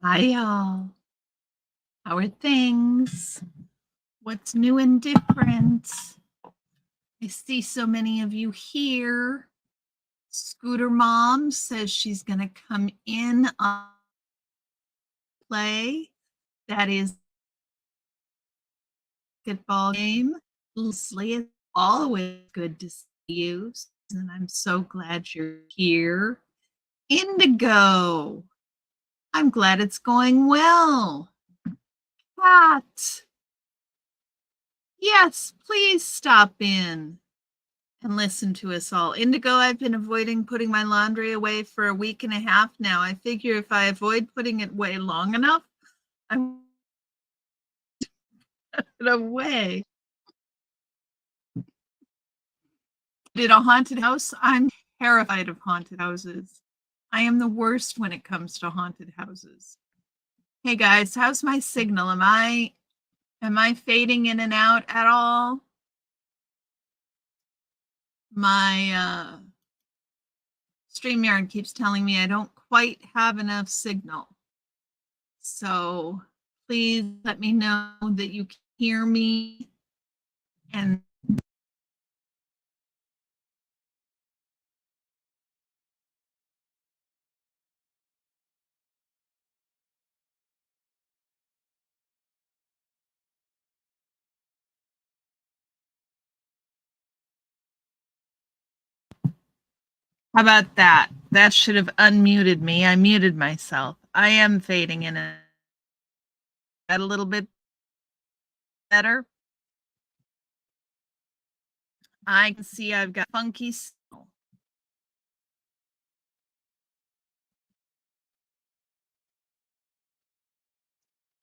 Hi, y'all. How are things? What's new and different? I see so many of you here. Scooter Mom says she's going to come in on play. That is a basketball game. Leslie, it's always good to see you, and I'm so glad you're here. Indigo, I'm glad it's going well. Pat, yes, please stop in and listen to us all. Indigo, I've been avoiding putting my laundry away for a week and a half now. I figure if I avoid putting it away long enough, I'm put it away. Did a haunted house? I'm terrified of haunted houses. I am the worst when it comes to haunted houses. Hey guys, how's my signal? Am I fading in and out at all? My StreamYard keeps telling me I don't quite have enough signal. So please let me know that you can hear me. And how about that? That should have unmuted me. I muted myself. I am fading in a little bit better. I can see I've got funky signal.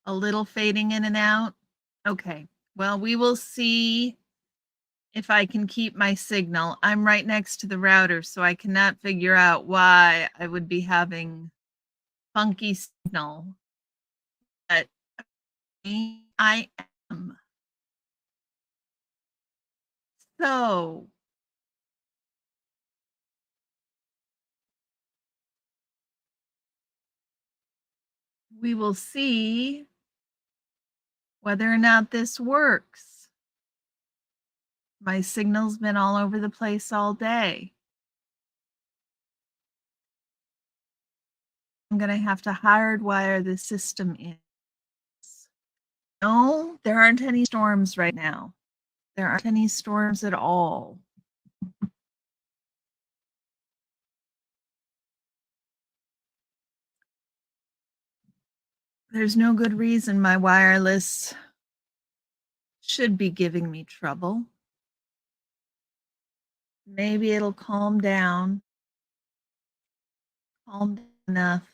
A little fading in and out. Okay. Well, we will see if I can keep my signal. I'm right next to the router, so I cannot figure out why I would be having funky signal. But I am. So we will see whether or not this works. My signal's been all over the place all day. I'm going to have to hardwire the system in. No, there aren't any storms right now. There aren't any storms at all. There's no good reason my wireless should be giving me trouble. Maybe it'll calm down enough.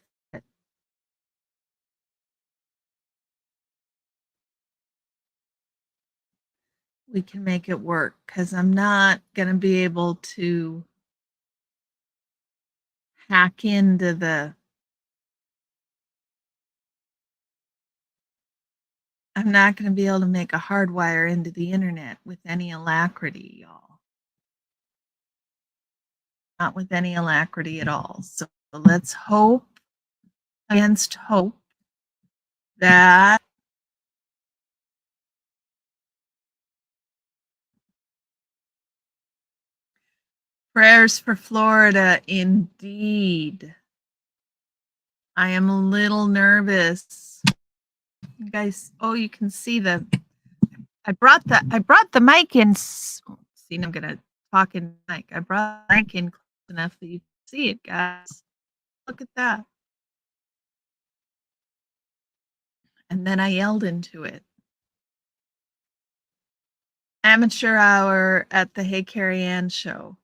We can make it work, because I'm not going to be able to hack into the. I'm not going to be able to make a hardwire into the internet with any alacrity, y'all. Not with any alacrity at all. So let's hope against hope that prayers for Florida, indeed. I am a little nervous. You guys, oh, you can see I brought the mic in. See, I'm gonna talk in mic. I brought the mic in close enough that you can see it, guys. Look at that. And then I yelled into it. Amateur hour at the Hey Carrie Ann show.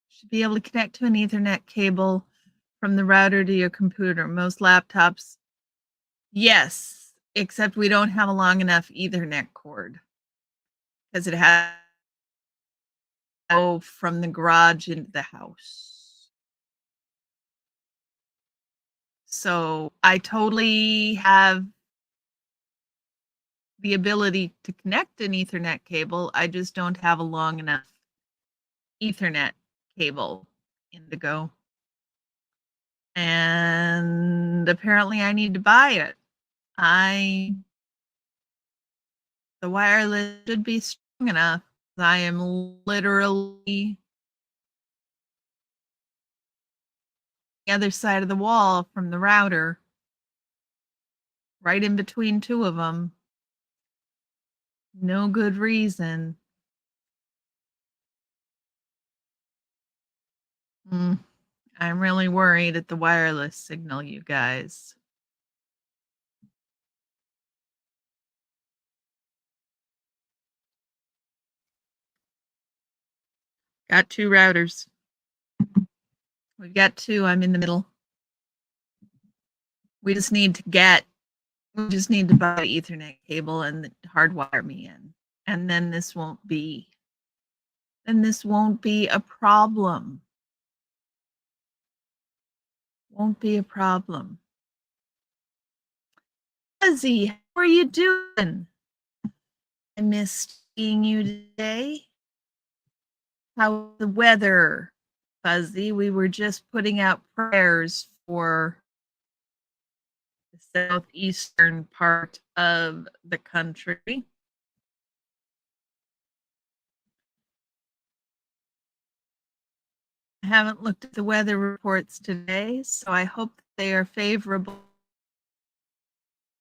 Should be able to connect to an Ethernet cable from the router to your computer. Most laptops, yes, except we don't have a long enough Ethernet cord, because it has to go from the garage into the house. So I totally have the ability to connect an Ethernet cable. I just don't have a long enough Ethernet cable. Indigo. and apparently I need to buy it. The wireless should be strong enough. I am literally the other side of the wall from the router, right in between two of them. No good reason. I'm really worried at the wireless signal, you guys. Got two routers. We've got two. I'm in the middle. We just need to buy the Ethernet cable and hardwire me in. And then this won't be a problem. Won't be a problem. Fuzzy, how are you doing? I missed seeing you today. How's the weather, Fuzzy? We were just putting out prayers for the southeastern part of the country. I haven't looked at the weather reports today, so I hope they are favorable,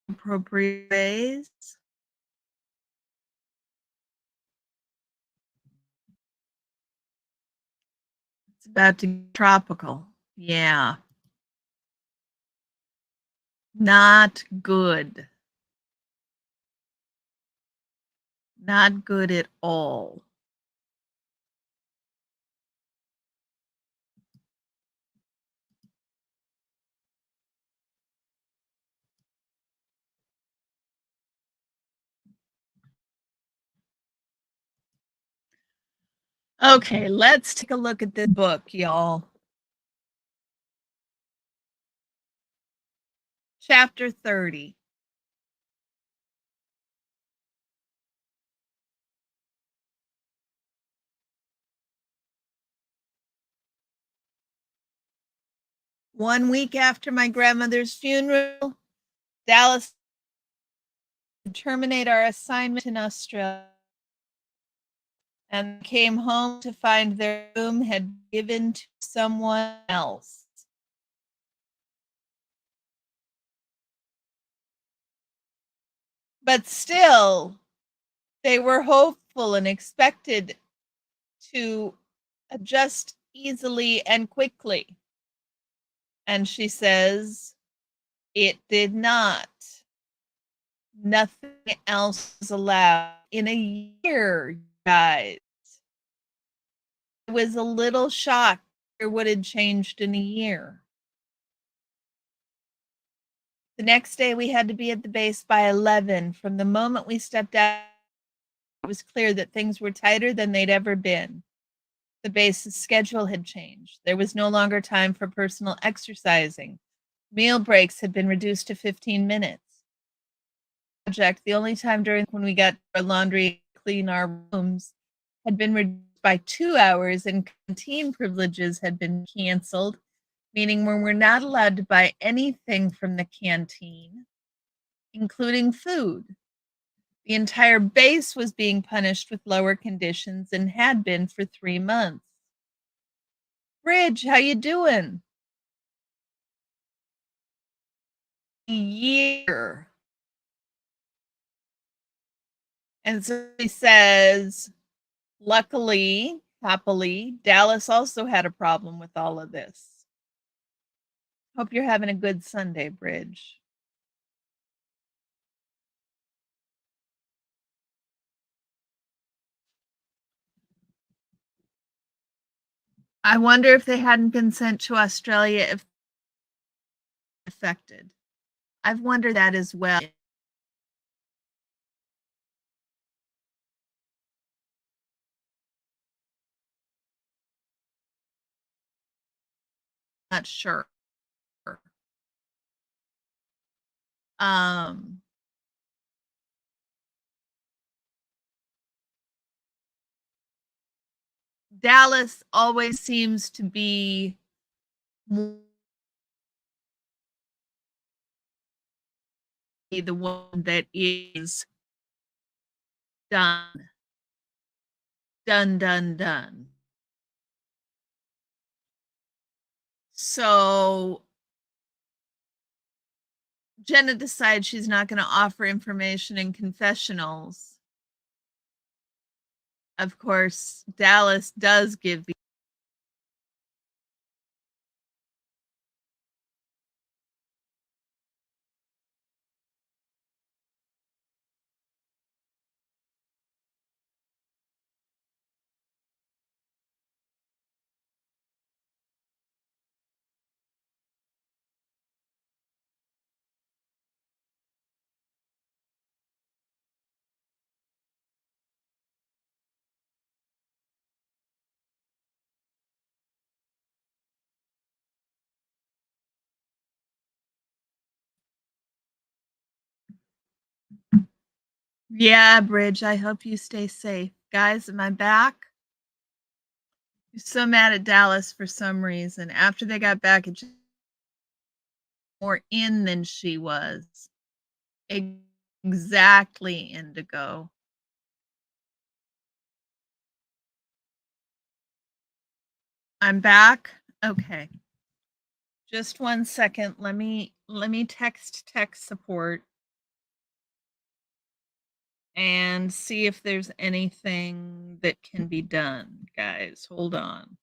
appropriate days. It's about to get tropical. Yeah. Not good. Not good at all. Okay, let's take a look at this book, y'all. Chapter 30. One week after my grandmother's funeral, Dallas would terminate our assignment in Australia and came home to find their room had been given to someone else. But still, they were hopeful and expected to adjust easily and quickly. And she says, it did not. Nothing else was allowed. In a year, guys. I was a little shocked at what had changed in a year. The next day, we had to be at the base by 11. From the moment we stepped out, it was clear that things were tighter than they'd ever been. The base's schedule had changed. There was no longer time for personal exercising. Meal breaks had been reduced to 15 minutes. The only time during when we got our laundry, clean our rooms, had been reduced by 2 hours, and canteen privileges had been canceled, meaning when we're not allowed to buy anything from the canteen, including food. The entire base was being punished with lower conditions and had been for 3 months. Bridge, how you doing? A year. And so he says, luckily, happily, Dallas also had a problem with all of this. Hope you're having a good Sunday, Bridge. I wonder if they hadn't been sent to Australia if affected. I've wondered that as well. Not sure. Dallas always seems to be more the one that is done. Done, done, done. So Jenna decides she's not going to offer information in confessionals. Of course, Dallas does give the Yeah, Bridge, I hope you stay safe. Guys, am I back? You're so mad at Dallas for some reason. After they got back, it just more in than she was. Exactly, Indigo. I'm back. Okay. Just 1 second. Let me text tech support and see if there's anything that can be done. Guys, hold on.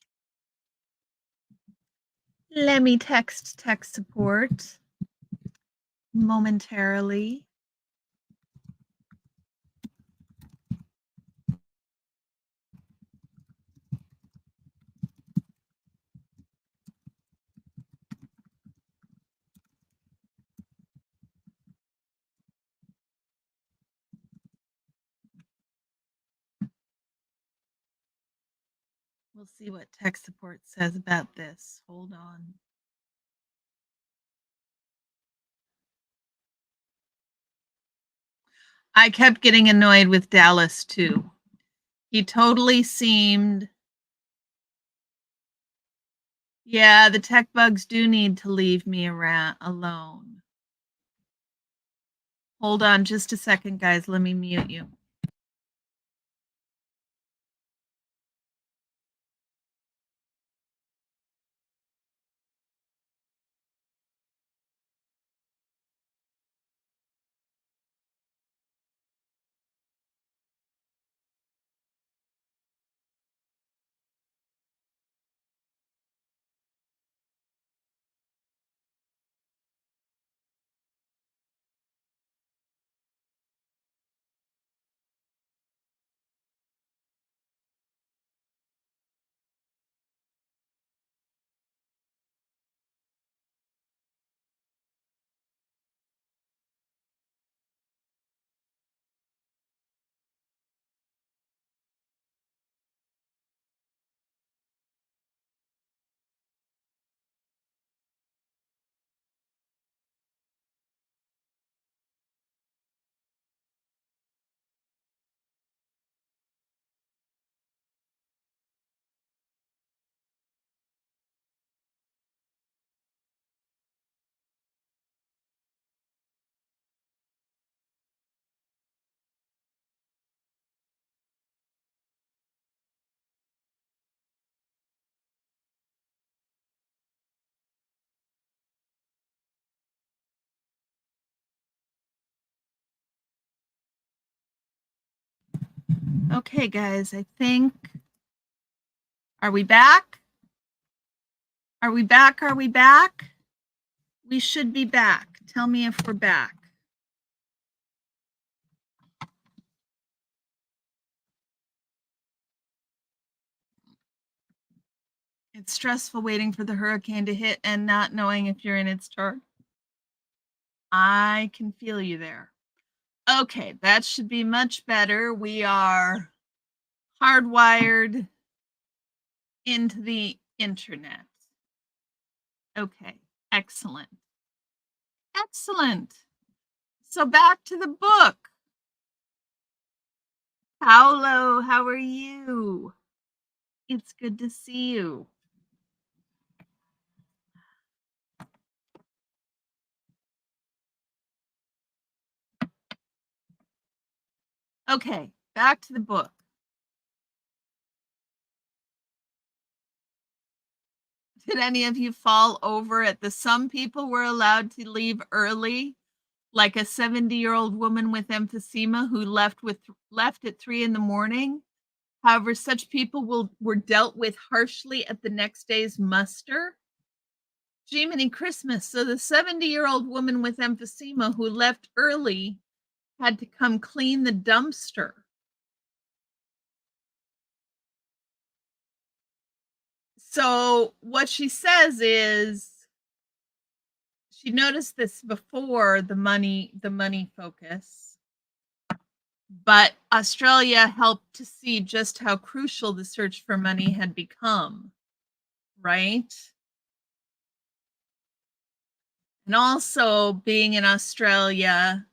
Let me text tech support momentarily. We'll see what tech support says about this. Hold on. I kept getting annoyed with Dallas too. He totally seemed. Yeah, the tech bugs do need to leave me around alone. Hold on just a second, guys. Let me mute you. Okay, guys, I think. Are we back? Are we back? Are we back? We should be back. Tell me if we're back. It's stressful waiting for the hurricane to hit and not knowing if you're in its turn. I can feel you there. Okay, that should be much better. We are hardwired into the internet. Okay, excellent. Excellent. So back to the book. Paolo, how are you? It's good to see you. Okay, back to the book. Did any of you fall over at the some people were allowed to leave early, like a 70-year-old woman with emphysema who left at 3 in the morning? However, such people were dealt with harshly at the next day's muster. Jiminy Christmas. So the 70-year-old woman with emphysema who left early had to come clean the dumpster. So what she says is she noticed this before the money focus, but Australia helped to see just how crucial the search for money had become, right? And also being in Australia,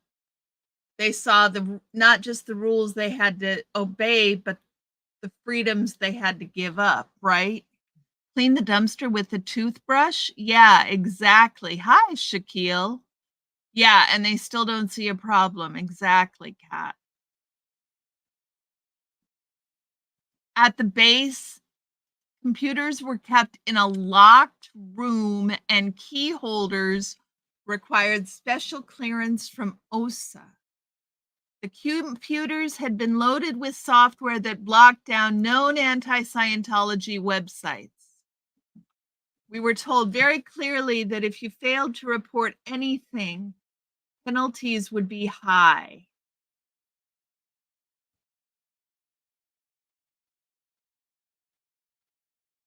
they saw not just the rules they had to obey, but the freedoms they had to give up, right? Clean the dumpster with a toothbrush? Yeah, exactly. Hi, Shaquille. Yeah, and they still don't see a problem. Exactly, Kat. At the base, computers were kept in a locked room and key holders required special clearance from OSA. The computers had been loaded with software that blocked down known anti-Scientology websites. We were told very clearly that if you failed to report anything, penalties would be high.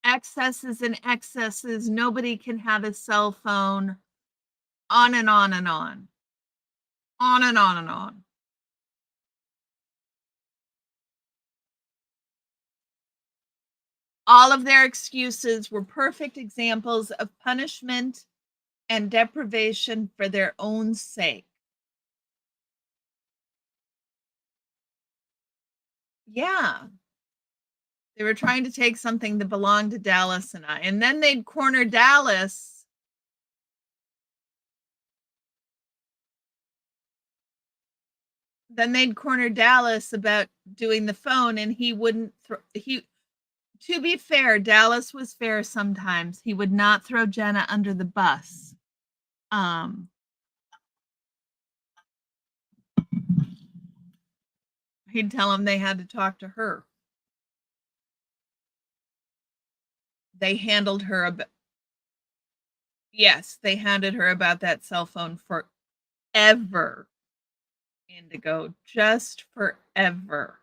Excesses and excesses, nobody can have a cell phone, on and on and on. On and on and on. All of their excuses were perfect examples of punishment and deprivation for their own sake. Yeah. They were trying to take something that belonged to Dallas and I. And then they'd corner Dallas. Then they'd corner Dallas about doing the phone, and he wouldn't. To be fair, Dallas was fair sometimes. He would not throw Jenna under the bus. He'd tell him they had to talk to her. They handled her about. Yes, they handed her about that cell phone forever. Indigo, just forever.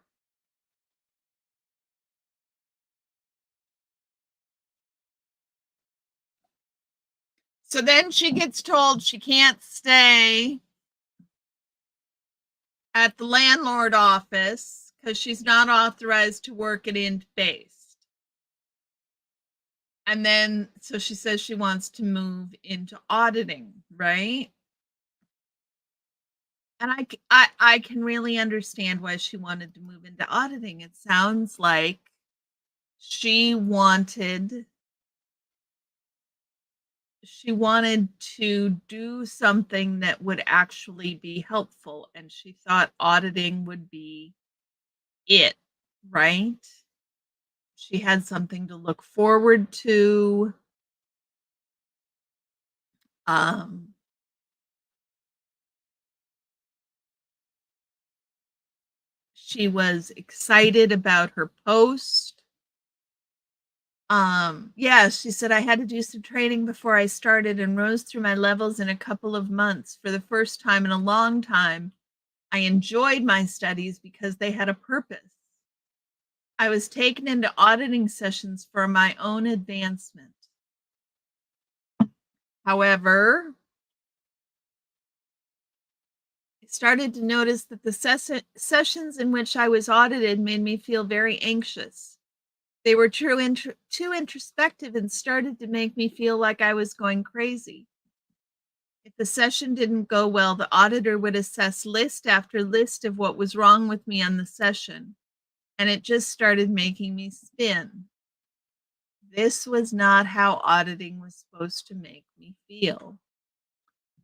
So then she gets told she can't stay at the landlord office because she's not authorized to work at Int Based. And then, so she says she wants to move into auditing, right? And I can really understand why she wanted to move into auditing. It sounds like she wanted to do something that would actually be helpful, and she thought auditing would be it, right? She had something to look forward to. She was excited about her post. Yeah, she said, I had to do some training before I started and rose through my levels in a couple of months. For the first time in a long time, I enjoyed my studies because they had a purpose. I was taken into auditing sessions for my own advancement. However, I started to notice that the sessions in which I was audited made me feel very anxious. They were too introspective and started to make me feel like I was going crazy. If the session didn't go well, the auditor would assess list after list of what was wrong with me on the session, and it just started making me spin. This was not how auditing was supposed to make me feel.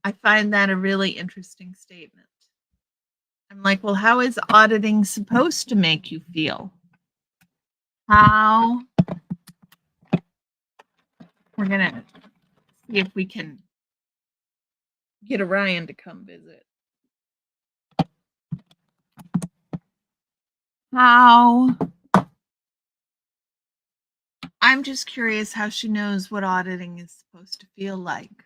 I find that a really interesting statement. I'm like, well, how is auditing supposed to make you feel? How? We're going to see if we can get Orion to come visit. How? I'm just curious how she knows what auditing is supposed to feel like.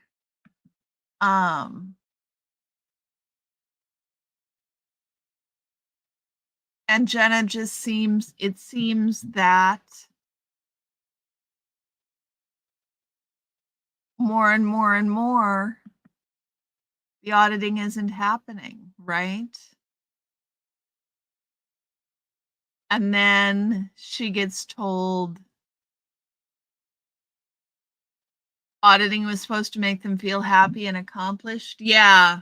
And Jenna just seems that more and more, the auditing isn't happening, right? And then she gets told auditing was supposed to make them feel happy and accomplished. Yeah,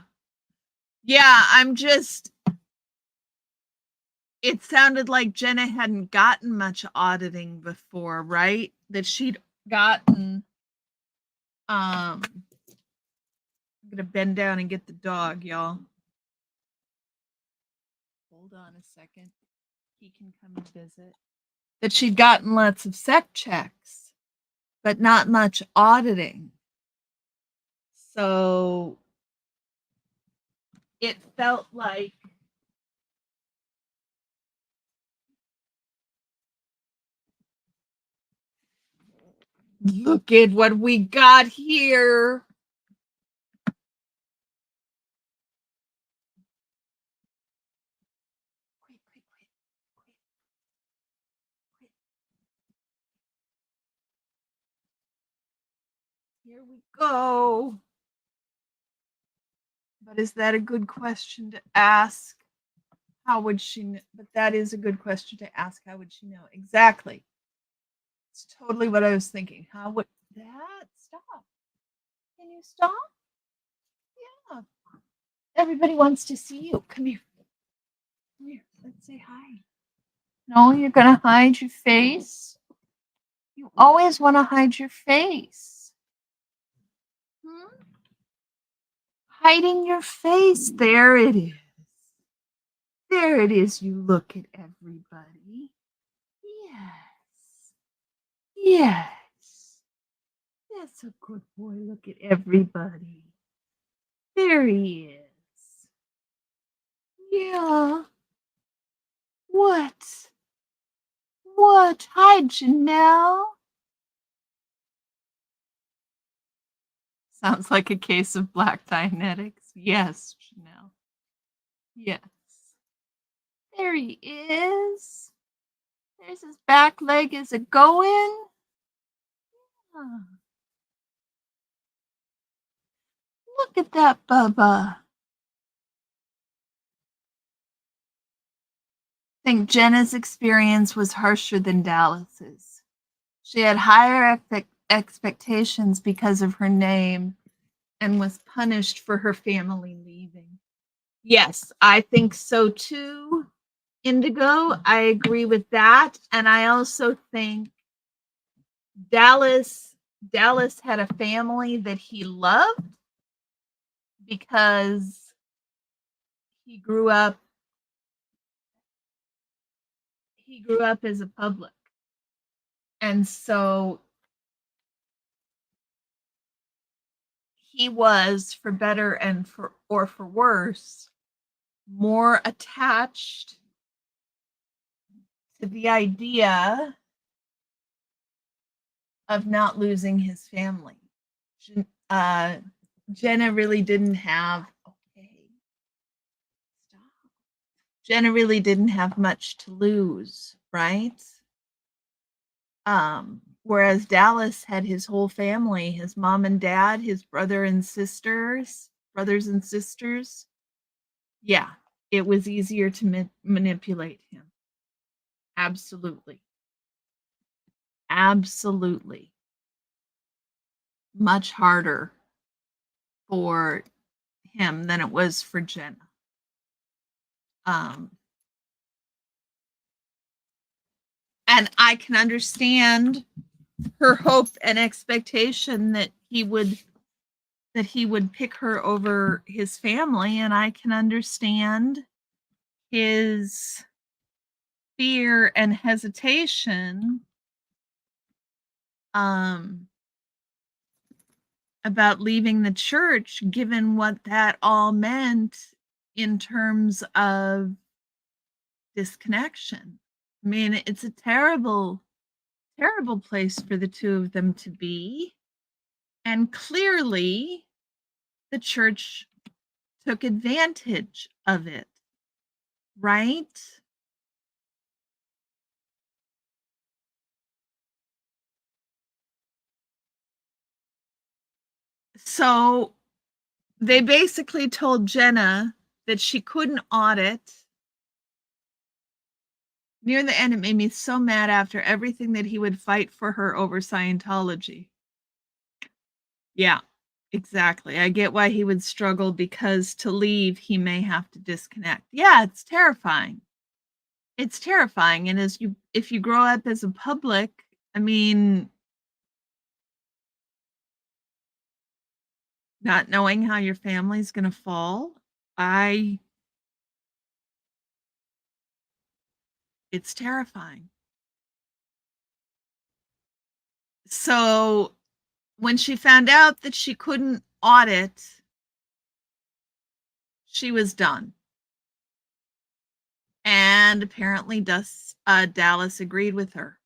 I'm just, it sounded like Jenna hadn't gotten much auditing before, right? That she'd gotten, I'm gonna bend down and get the dog, y'all. Hold on a second. He can come and visit. That she'd gotten lots of sec checks, but not much auditing. So it felt like look at what we got here. Here we go. But is that a good question to ask? How would she know? But that is a good question to ask. How would she know? Exactly. It's totally what I was thinking. How would that stop? Can you stop? Yeah. Everybody wants to see you. Come here. Come here. Let's say hi. No, you're going to hide your face? You always want to hide your face. Hiding your face. There it is. There it is. You look at everybody. Yes. Yes. That's a good boy. Look at everybody. There he is. Yeah. What? What? Hi, Janelle. Sounds like a case of black Dianetics. Yes, Janelle. Yes. There he is. There's his back leg. Is it going? Oh. Look at that, Bubba. I think Jenna's experience was harsher than Dallas's. She had higher expectations because of her name and was punished for her family leaving. Yes, I think so too, Indigo. I agree with that. And I also think Dallas had a family that he loved because he grew up as a public. And so he was, for better and for worse, more attached to the idea of not losing his family. Jenna really didn't have Jenna really didn't have much to lose, right? Whereas Dallas had his whole family, his mom and dad, his brothers and sisters. Yeah, it was easier to manipulate him. Absolutely. Absolutely. Much harder for him than it was for Jenna. And I can understand her hope and expectation that he would pick her over his family, and I can understand his fear and hesitation um about leaving the church, given what that all meant in terms of disconnection. I mean, it's a terrible, terrible place for the two of them to be. And clearly, the church took advantage of it, right? So they basically told Jenna that she couldn't audit. Near the end, it made me so mad after everything that he would fight for her over Scientology. Yeah, exactly. I get why he would struggle because to leave, he may have to disconnect. Yeah, it's terrifying. It's terrifying. And if you grow up as a public, I mean, not knowing how your family's going to fall, I it's terrifying. So when she found out that she couldn't audit, she was done. And apparently Dallas agreed with her.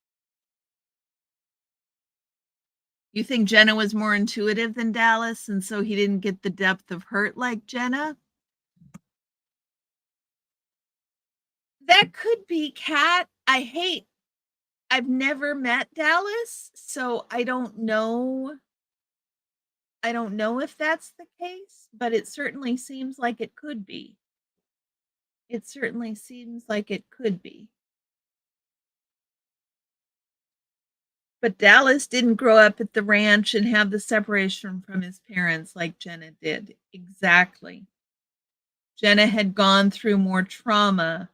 You think Jenna was more intuitive than Dallas, and so he didn't get the depth of hurt like Jenna? That could be, Kat. I've never met Dallas, so I don't know. I don't know if that's the case, but it certainly seems like it could be. It certainly seems like it could be. But Dallas didn't grow up at the ranch and have the separation from his parents like Jenna did. Exactly. Jenna had gone through more trauma,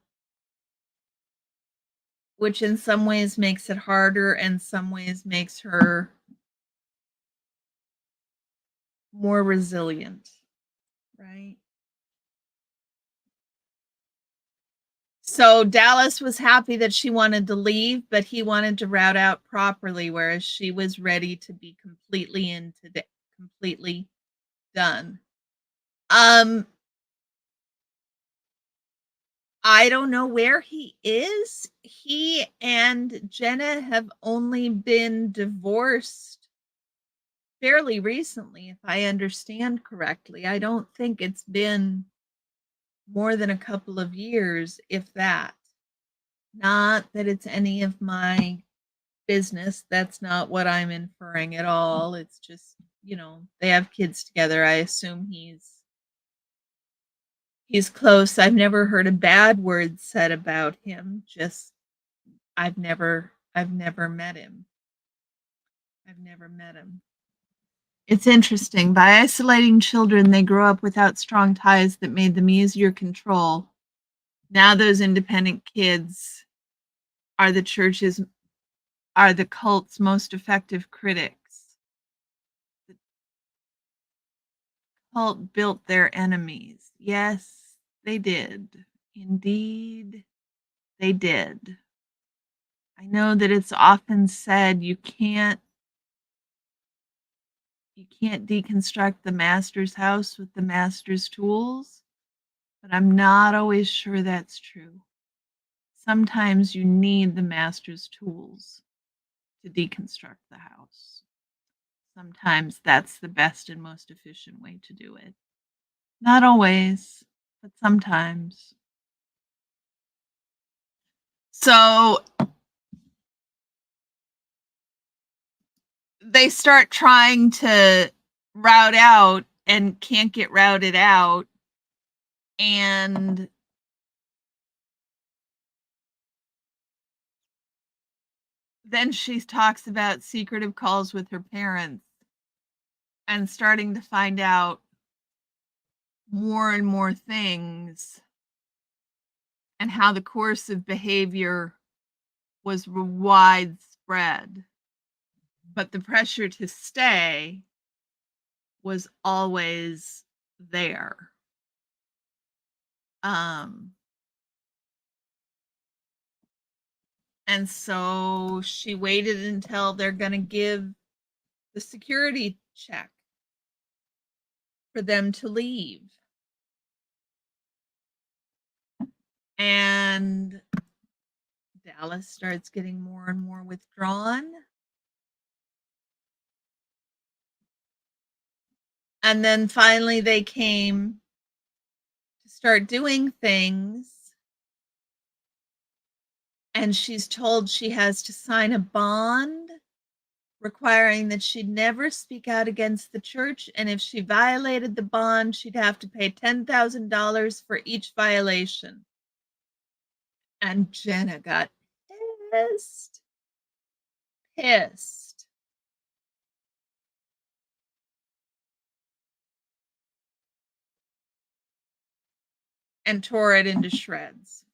which in some ways makes it harder and some ways makes her more resilient, right? So Dallas was happy that she wanted to leave, but he wanted to route out properly, whereas she was ready to be completely done. I don't know where he is. He and Jenna have only been divorced fairly recently, if I understand correctly. I don't think it's been more than a couple of years, if that. Not that it's any of my business. That's not what I'm inferring at all. It's just, they have kids together. I assume he's close. I've never heard a bad word said about him. Just I've never met him. I've never met him. It's interesting. By isolating children, they grow up without strong ties that made them easier control. Now those independent kids are the cult's most effective critics. The cult built their enemies. Yes, they did. Indeed, they did. I know that it's often said you can't deconstruct the master's house with the master's tools, but I'm not always sure that's true. Sometimes you need the master's tools to deconstruct the house. Sometimes that's the best and most efficient way to do it. Not always, but sometimes. So they start trying to route out and can't get routed out. And then she talks about secretive calls with her parents and starting to find out more and more things and how the coercive behavior was widespread. But the pressure to stay was always there. Um, And so she waited until they're going to give the security check for them to leave. And Dallas starts getting more and more withdrawn. And then finally they came to start doing things. And she's told she has to sign a bond requiring that she'd never speak out against the church. And if she violated the bond, she'd have to pay $10,000 for each violation. And Jenna got pissed. Pissed. And tore it into shreds.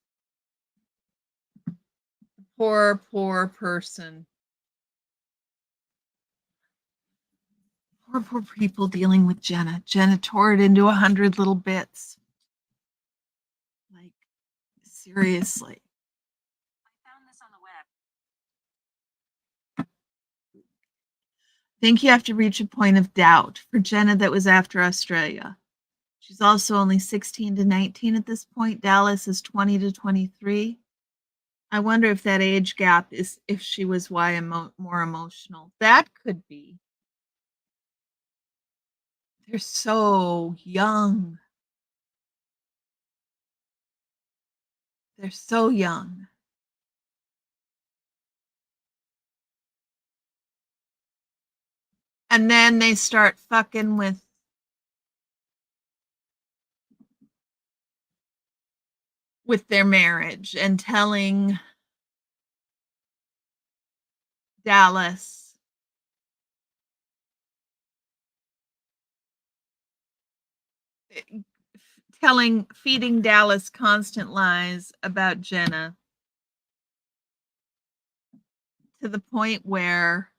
Poor, poor person. Poor people dealing with Jenna. Jenna tore it into 100 little bits. Like, seriously. I found this on the web. I think you have to reach a point of doubt. For Jenna, that was after Australia. She's also only 16 to 19 at this point. Dallas is 20 to 23. I wonder if that age gap is if she was more emotional. That could be. They're so young. They're so young. And then they start fucking with their marriage and telling Dallas feeding Dallas constant lies about Jenna to the point where,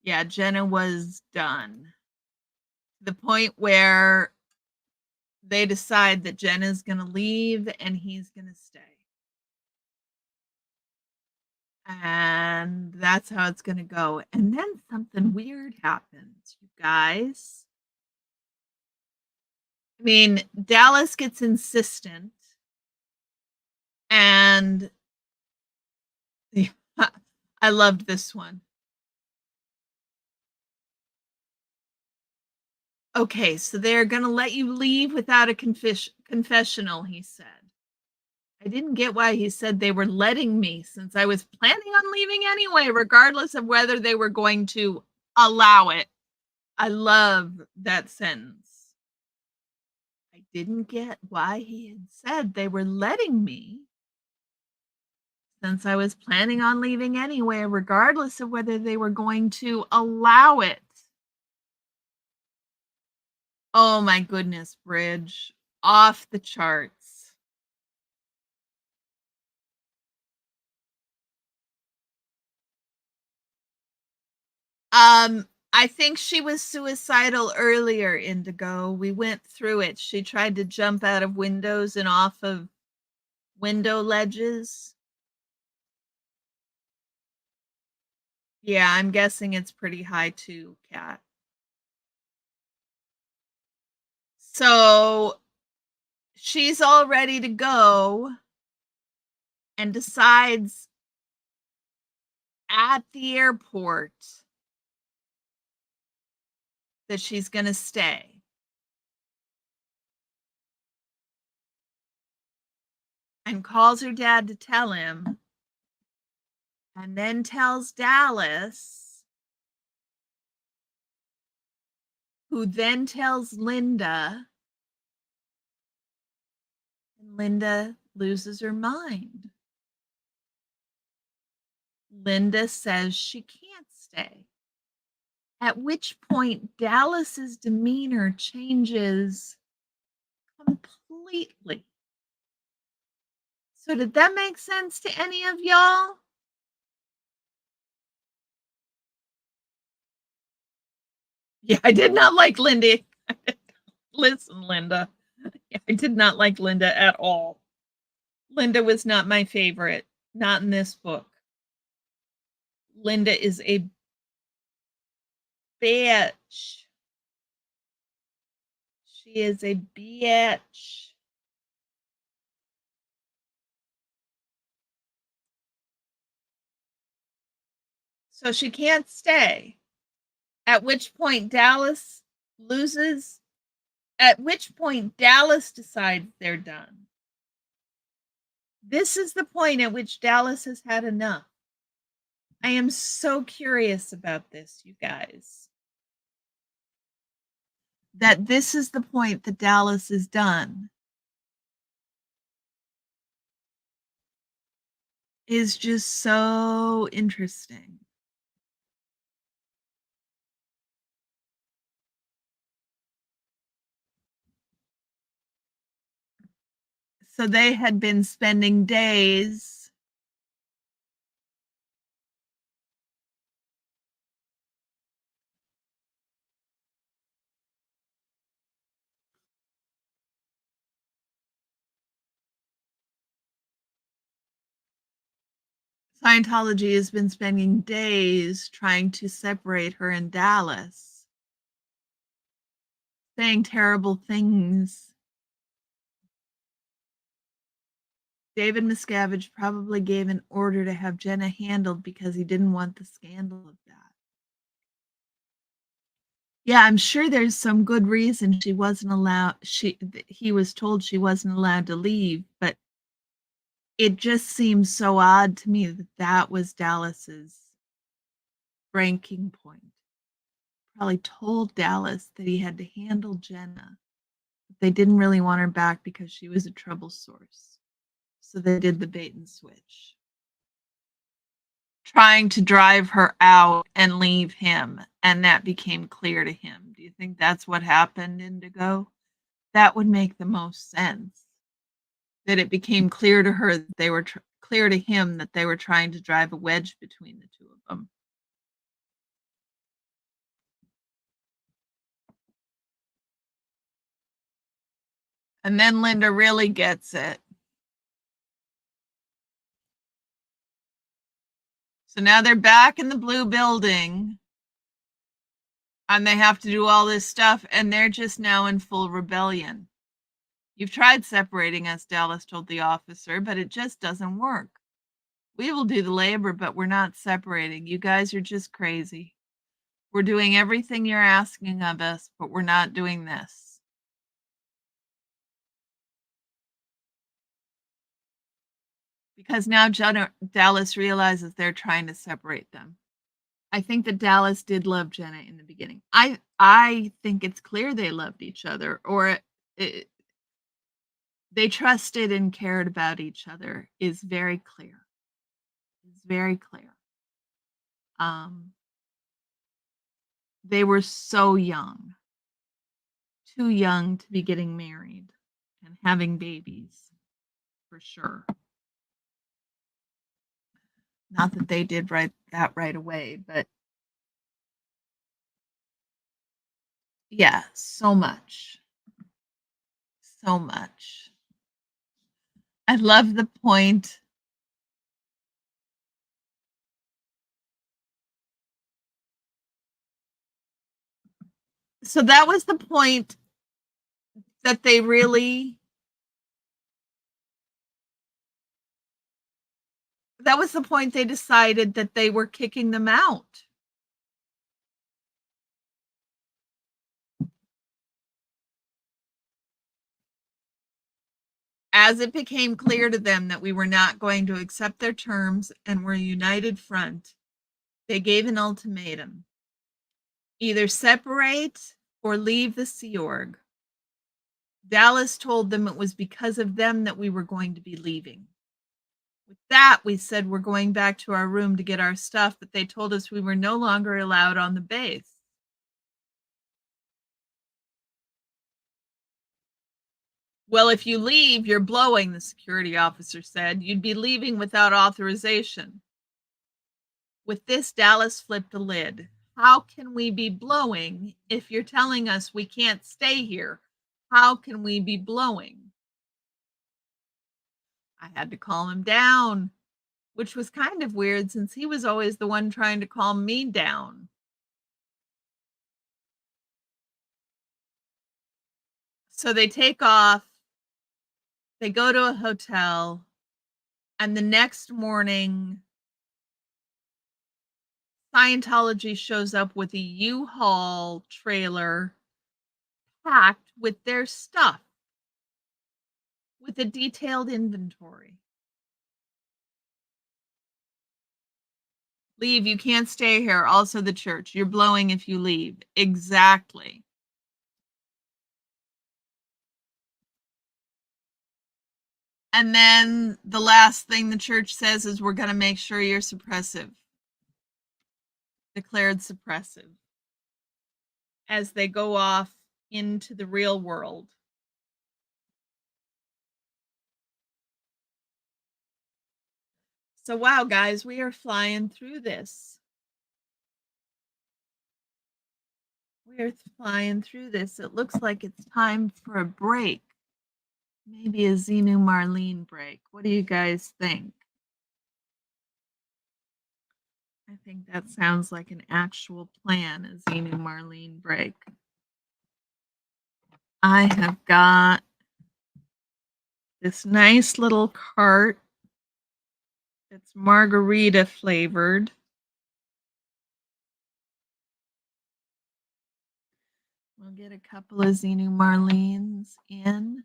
yeah, Jenna was done. To the point where they decide that Jenna's going to leave and he's going to stay. And that's how it's going to go. And then something weird happens, you guys. I mean, Dallas gets insistent. And yeah, I loved this one. Okay, so they're going to let you leave without a confessional, he said. I didn't get why he said they were letting me, since I was planning on leaving anyway, regardless of whether they were going to allow it. I love that sentence. I didn't get why he had said they were letting me, since I was planning on leaving anyway, regardless of whether they were going to allow it. Oh my goodness, Bridge. Off the charts. I think she was suicidal earlier, Indigo. We went through it. She tried to jump out of windows and off of window ledges. Yeah, I'm guessing it's pretty high too, Kat. So she's all ready to go and decides at the airport that she's going to stay. And calls her dad to tell him, and then tells Dallas, who then tells Linda, and Linda loses her mind. Linda says she can't stay. At which point, Dallas's demeanor changes completely. So did that make sense to any of y'all? Yeah, I did not like Linda. Listen, Linda. I did not like Linda at all. Linda was not my favorite. Not in this book. Linda is a bitch. She is a bitch. So she can't stay. At which point Dallas loses. At which point Dallas decides they're done. This is the point at which Dallas has had enough. I am so curious about this, you guys. That this is the point that Dallas is done is just so interesting. So they had been spending days Scientology has been spending days trying to separate her and Dallas, saying terrible things. David Miscaviage probably gave an order to have Jenna handled because he didn't want the scandal of that. Yeah, I'm sure there's some good reason he was told she wasn't allowed to leave, but it just seems so odd to me that that was Dallas's breaking point. Probably told Dallas that he had to handle Jenna. But they didn't really want her back because she was a trouble source. So they did the bait and switch. Trying to drive her out and leave him, and that became clear to him. Do you think that's what happened, Indigo? That would make the most sense. That it became clear to her that they were clear to him that they were trying to drive a wedge between the two of them. And then Linda really gets it. So now they're back in the blue building and they have to do all this stuff, and they're just now in full rebellion. You've tried separating us, Dallas told the officer, but it just doesn't work. We will do the labor, but we're not separating. You guys are just crazy. We're doing everything you're asking of us, but we're not doing this. Because now Dallas realizes they're trying to separate them. I think that Dallas did love Jenna in the beginning. I think it's clear they loved each other, or they trusted and cared about each other is very clear. It's very clear. They were so young, too young to be getting married and having babies, for sure. Not that they did that right away, but yeah, so much. So much. I love the point. So that was the point that they really, that was the point they decided that they were kicking them out. As it became clear to them that we were not going to accept their terms and were a united front, they gave an ultimatum. Either separate or leave the Sea Org. Dallas told them it was because of them that we were going to be leaving. With that, we said we're going back to our room to get our stuff, but they told us we were no longer allowed on the base. Well, if you leave, you're blowing, the security officer said. You'd be leaving without authorization. With this, Dallas flipped the lid. How can we be blowing if you're telling us we can't stay here? How can we be blowing? I had to calm him down. which was kind of weird since he was always the one trying to calm me down. So they take off, they go to a hotel, and the next morning, Scientology shows up with a U-Haul trailer packed with their stuff, with a detailed inventory. Leave, you can't stay here. Also, the church. You're blowing if you leave. Exactly. And then the last thing the church says is, we're going to make sure you're suppressive. Declared suppressive. As they go off into the real world. So, wow, guys, we are flying through this. We're flying through this. It looks like it's time for a break. Maybe a Xenu Marlene break. What do you guys think? I think that sounds like an actual plan, a Xenu Marlene break. I have got this nice little cart. It's margarita flavored. We'll get a couple of Xenu Marlenes in.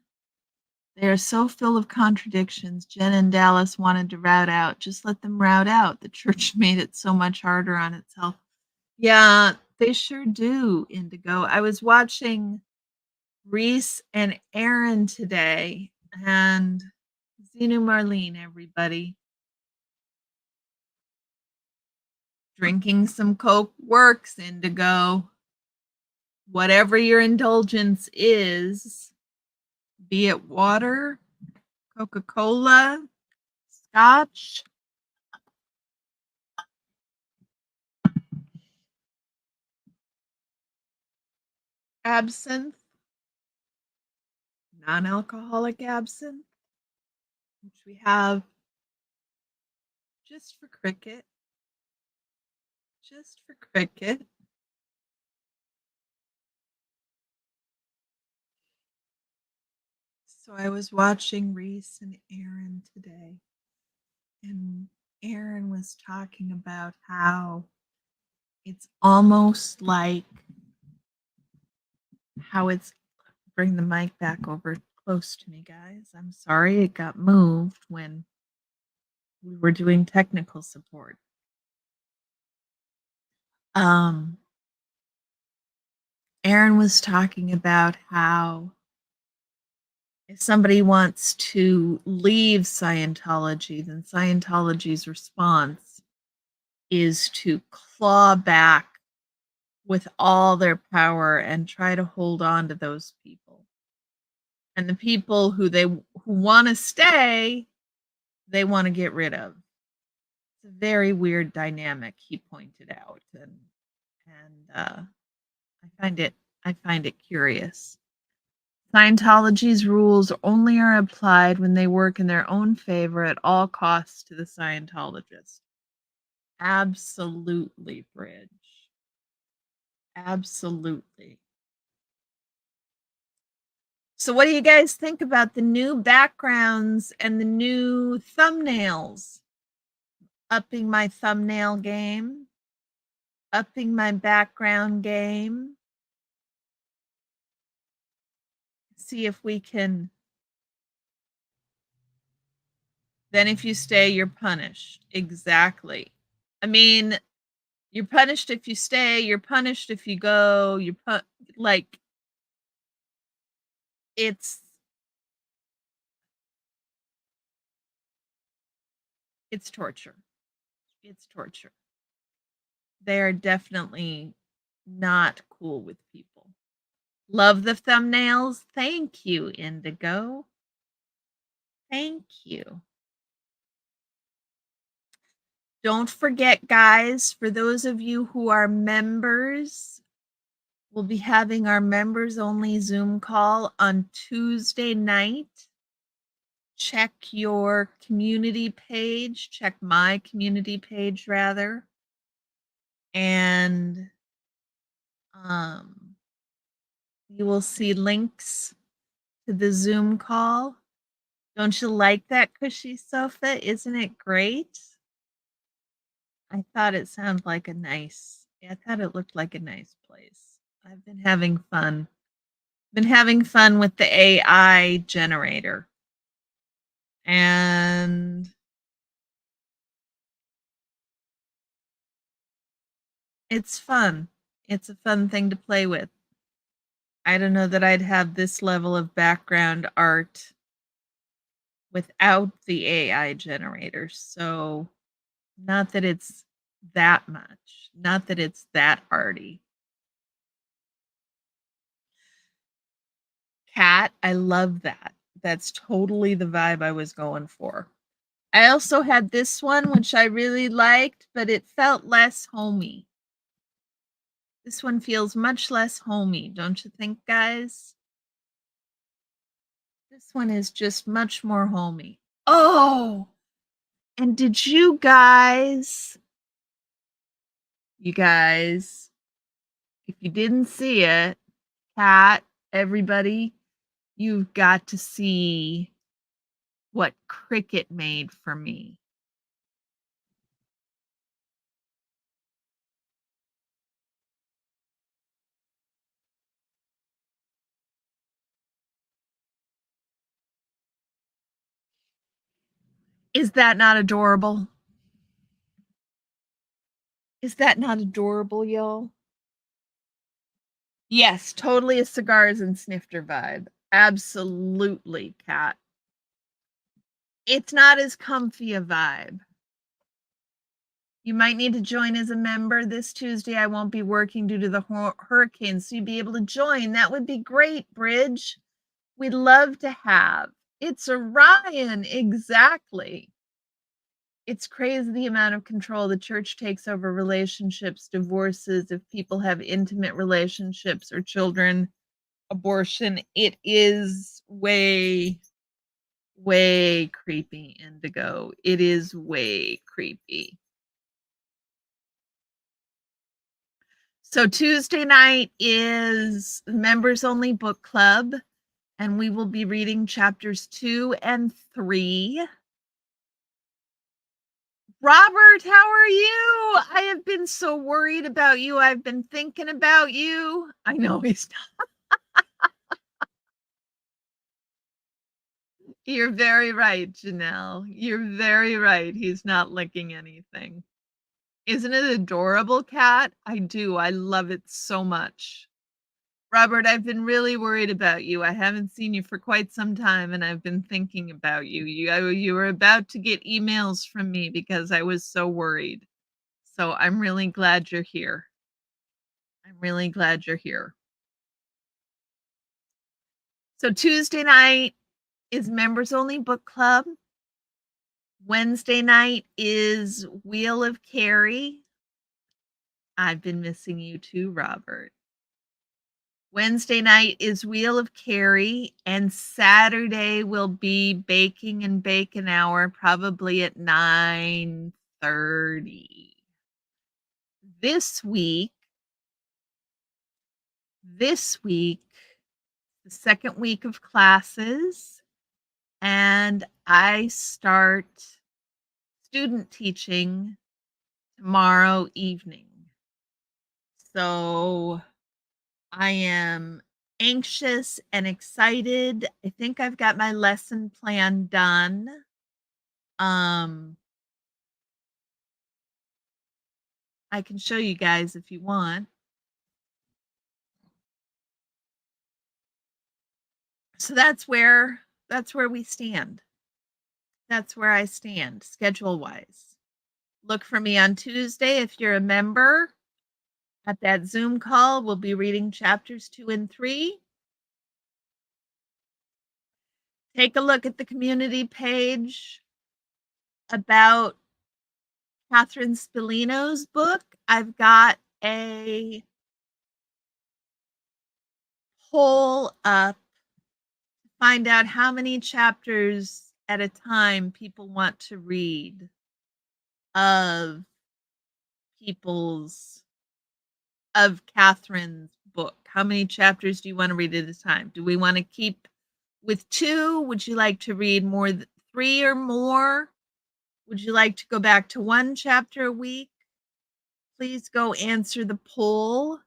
They are so full of contradictions. Jenna and Dallas wanted to route out. Just let them route out. The church made it so much harder on itself. Yeah, they sure do, Indigo. I was watching Reese and Aaron today, and Xenu Marlene, everybody. Drinking some Coke works, Indigo. Whatever your indulgence is, be it water, Coca-Cola, scotch, absinthe, non-alcoholic absinthe, which we have just for cricket. Just for cricket. So I was watching Reese and Aaron today, and Aaron was talking about how it's almost like how it's, bring the mic back over close to me, guys. I'm sorry it got moved when we were doing technical support. Aaron was talking about how if somebody wants to leave Scientology, then Scientology's response is to claw back with all their power and try to hold on to those people. And the people who want to stay, they want to get rid of. It's a very weird dynamic, he pointed out, and I find it curious. Scientology's rules only are applied when they work in their own favor at all costs to the Scientologist. Absolutely, Bridge. Absolutely. So what do you guys think about the new backgrounds and the new thumbnails? Upping my thumbnail game. Upping my background game. See if we can. Then if you stay, you're punished. Exactly. I mean, you're punished if you stay, you're punished if you go, like, it's torture. It's torture. They are definitely not cool with people. Love the thumbnails. Thank you, Indigo. Thank you. Don't forget, guys, for those of you who are members, we'll be having our members only Zoom call on Tuesday night, check your community page, check my community page rather. And you will see links to the Zoom call. Don't you like that cushy sofa? Isn't it great? I thought it sounded like I thought it looked like a nice place. I've been having fun. Been having fun with the AI generator. And it's fun. It's a fun thing to play with. I don't know that I'd have this level of background art without the AI generator. So, not that it's that much, not that it's that arty. Cat, I love that. That's totally the vibe I was going for. I also had this one, which I really liked, but it felt less homey. This one feels much less homey, don't you think, guys? This one is just much more homey. Oh, and did you guys, if you didn't see it, Kat, everybody, you've got to see what Cricket made for me. Is that not adorable? Is that not adorable, y'all? Yes, totally a cigars and snifter vibe. Absolutely, Kat. It's not as comfy a vibe. You might need to join as a member. This Tuesday, I won't be working due to the hurricane, so you'd be able to join. That would be great, Bridge. We'd love to have. It's Orion, exactly. It's crazy the amount of control the church takes over relationships, divorces, if people have intimate relationships or children, abortion. It is way, way creepy, Indigo. It is way creepy. So Tuesday night is members only book club, and we will be reading chapters 2 and 3. Robert, how are you? I have been so worried about you. I've been thinking about you. I know he's not. You're very right, Janelle. You're very right. He's not licking anything. Isn't it adorable, Cat? I do. I love it so much. Robert, I've been really worried about you. I haven't seen you for quite some time, and I've been thinking about you. You were about to get emails from me because I was so worried. So I'm really glad you're here. I'm really glad you're here. So Tuesday night is members only book club. Wednesday night is Wheel of Carrie. I've been missing you too, Robert. Wednesday night is Wheel of Carrie, and Saturday will be Baking and Bacon Hour, probably at 9:30. This week, the second week of classes, and I start student teaching tomorrow evening. So I am anxious and excited. I think I've got my lesson plan done. I can show you guys if you want. So that's where we stand. That's where I stand schedule-wise. Look for me on Tuesday if you're a member. At that Zoom call, we'll be reading chapters 2 and 3. Take a look at the community page about Catherine Spillino's book. I've got a poll up to find out how many chapters at a time people want to read of Catherine's book? How many chapters do you want to read at a time? Do we want to keep with 2? Would you like to read more 3 or more? Would you like to go back to 1 chapter a week? Please go answer the poll.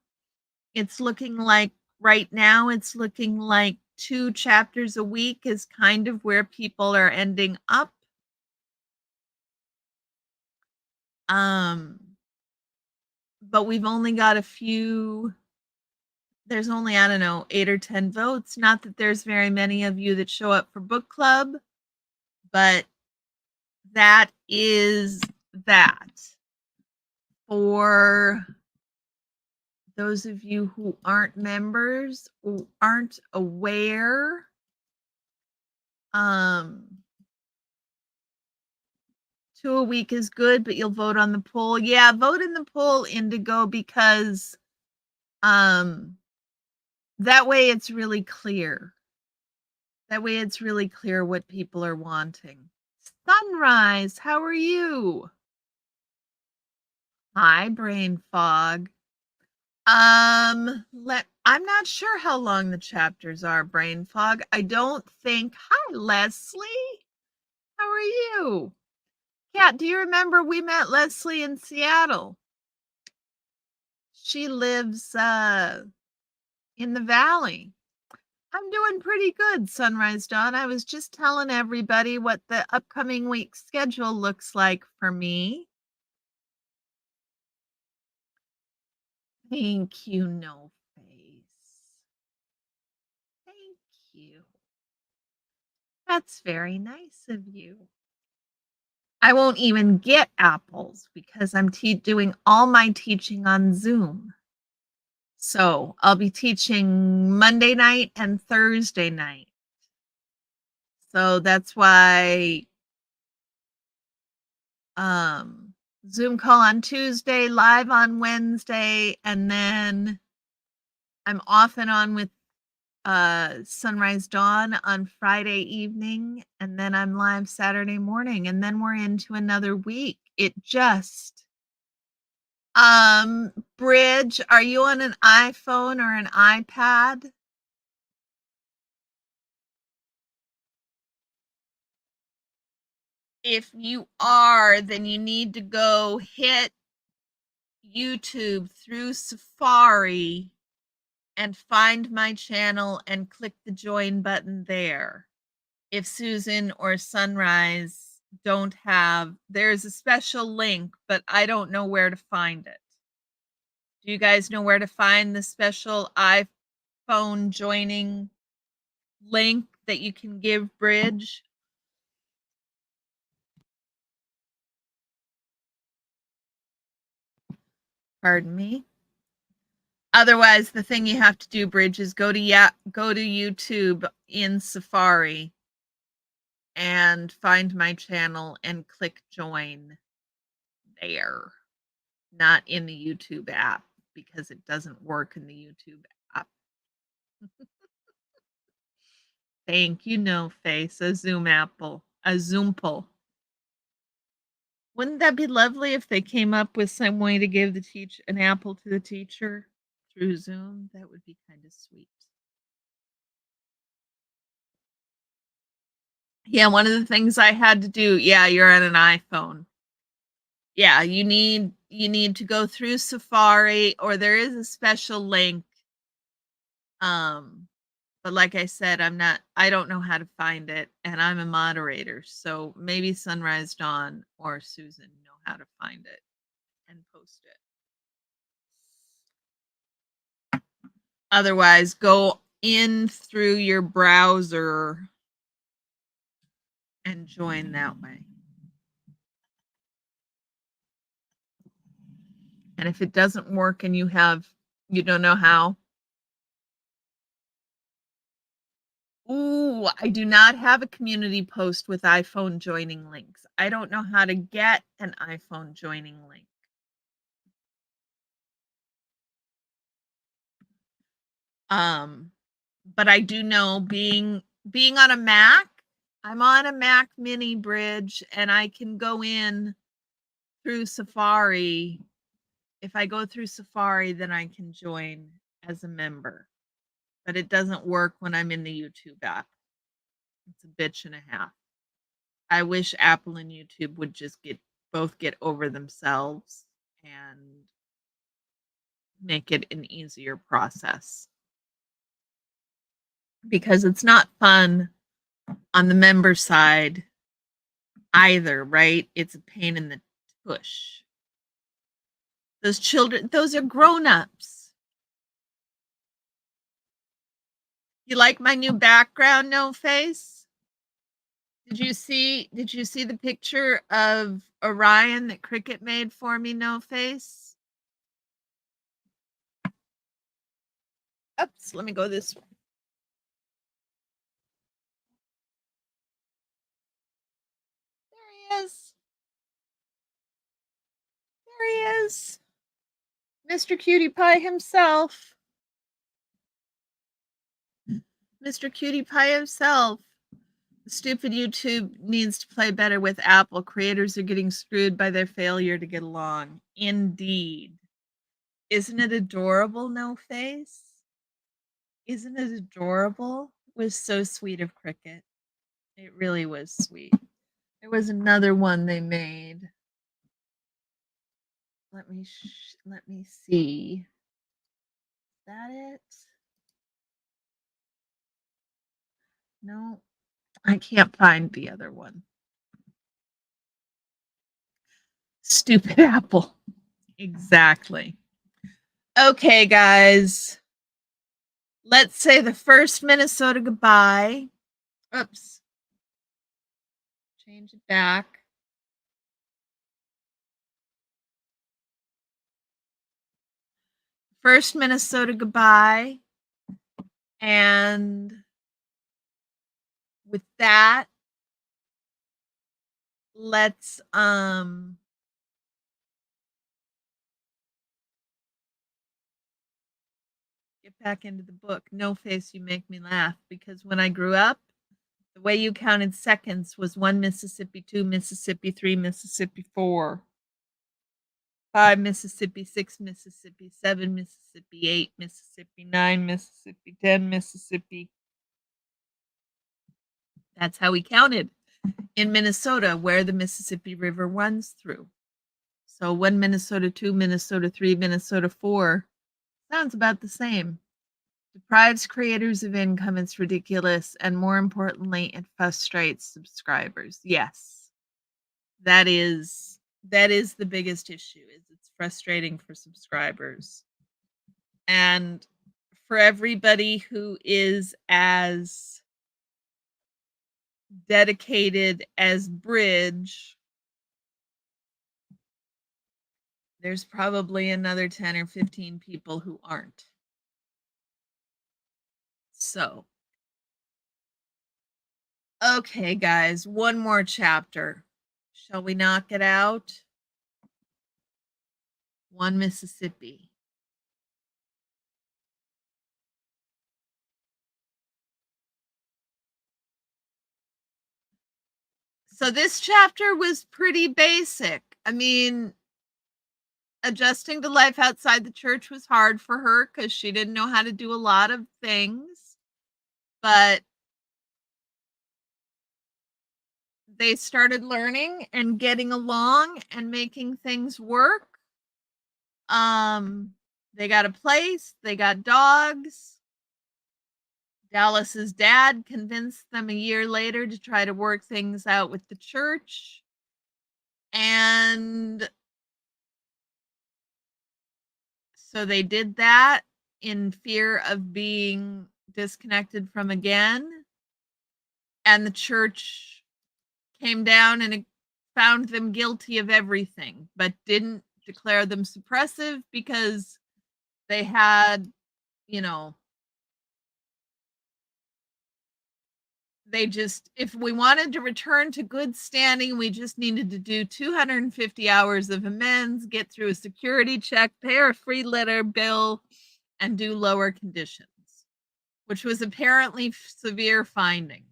It's looking like right now, it's looking like 2 chapters a week is kind of where people are ending up. But we've only got a few. There's only, I don't know, 8 or 10 votes. Not that there's very many of you that show up for book club, but that is that. For those of you who aren't members, who aren't aware, 2 a week is good, but you'll vote on the poll. Yeah, vote in the poll, Indigo, because that way it's really clear. That way it's really clear what people are wanting. Sunrise, how are you? Hi, brain fog. I'm not sure how long the chapters are, brain fog. I don't think. Hi, Leslie. How are you? Kat, do you remember we met Leslie in Seattle? She lives in the valley. I'm doing pretty good, Sunrise Dawn. I was just telling everybody what the upcoming week schedule looks like for me. Thank you, No Face. Thank you. That's very nice of you. I won't even get apples because I'm doing all my teaching on Zoom. So I'll be teaching Monday night and Thursday night. So that's why Zoom call on Tuesday, live on Wednesday, and then I'm off and on with Sunrise Dawn on Friday evening, and then I'm live Saturday morning, and then we're into another week. It just Bridge, are you on an iPhone or an iPad? If you are, then you need to go hit YouTube through Safari and find my channel and click the join button there. If Susan or Sunrise don't have, there's a special link, but I don't know where to find it. Do you guys know where to find the special iPhone joining link that you can give Bridge? Pardon me. Otherwise, the thing you have to do, Bridge, is go to YouTube in Safari and find my channel and click join there, not in the YouTube app, because it doesn't work in the YouTube app. Thank you, No Face, a Zoom apple, a Zoomple. Wouldn't that be lovely if they came up with some way to give an apple to the teacher through Zoom? That would be kind of sweet. Yeah, one of the things I had to do, yeah, you're on an iPhone. Yeah, you need to go through Safari, or there is a special link. But like I said, I don't know how to find it, and I'm a moderator, so maybe Sunrise Dawn or Susan know how to find it and post it. Otherwise, go in through your browser and join that way. And if it doesn't work and you don't know how, ooh, I do not have a community post with iPhone joining links. I don't know how to get an iPhone joining link. But I do know being on a Mac, I'm on a Mac Mini bridge and I can go in through Safari. If I go through Safari, then I can join as a member. But it doesn't work when I'm in the YouTube app. It's a bitch and a half. I wish Apple and YouTube would just both get over themselves and make it an easier process. Because it's not fun on the member side either, right? It's a pain in the tush. Those children, those are grown-ups. You like my new background, No Face? Did you see the picture of Orion that Cricket made for me, No Face? Oops, let me go this way. There he is. There he is. Mr. Cutie Pie himself. Mr. Cutie Pie himself. Stupid YouTube needs to play better with Apple. Creators are getting screwed by their failure to get along. Indeed. Isn't it adorable, No Face? Isn't it adorable? It was so sweet of Cricket. It really was sweet. There was another one they made. Let me see. Is that it? No, I can't find the other one. Stupid Apple. Exactly. Okay, guys. Let's say the first Minnesota goodbye. Oops. Change it back. First Minnesota goodbye. And with that, let's get back into the book. No Face, you make me laugh, because when I grew up, the way you counted seconds was 1 Mississippi, 2 Mississippi, 3 Mississippi, 4, 5 Mississippi, 6 Mississippi, 7 Mississippi, 8 Mississippi, 9 Mississippi, 10 Mississippi. That's how we counted in Minnesota, where the Mississippi River runs through. So 1 Minnesota, 2 Minnesota, 3 Minnesota, 4 sounds about the same. Deprives creators of income. It's ridiculous. And more importantly, it frustrates subscribers. Yes, that is the biggest issue. Is it's frustrating for subscribers. And for everybody who is as dedicated as Bridge, there's probably another 10 or 15 people who aren't. So, okay, guys, one more chapter. Shall we knock it out? 1 Mississippi. So this chapter was pretty basic. I mean, adjusting to life outside the church was hard for her because she didn't know how to do a lot of things. But they started learning and getting along and making things work. They got a place, they got dogs. Dallas's dad convinced them a year later to try to work things out with the church. And so they did that in fear of being disconnected from again. And the church came down and found them guilty of everything, but didn't declare them suppressive because they had, they just, if we wanted to return to good standing, we just needed to do 250 hours of amends, get through a security check, pay our free letter bill, and do lower conditions, which was apparently severe findings.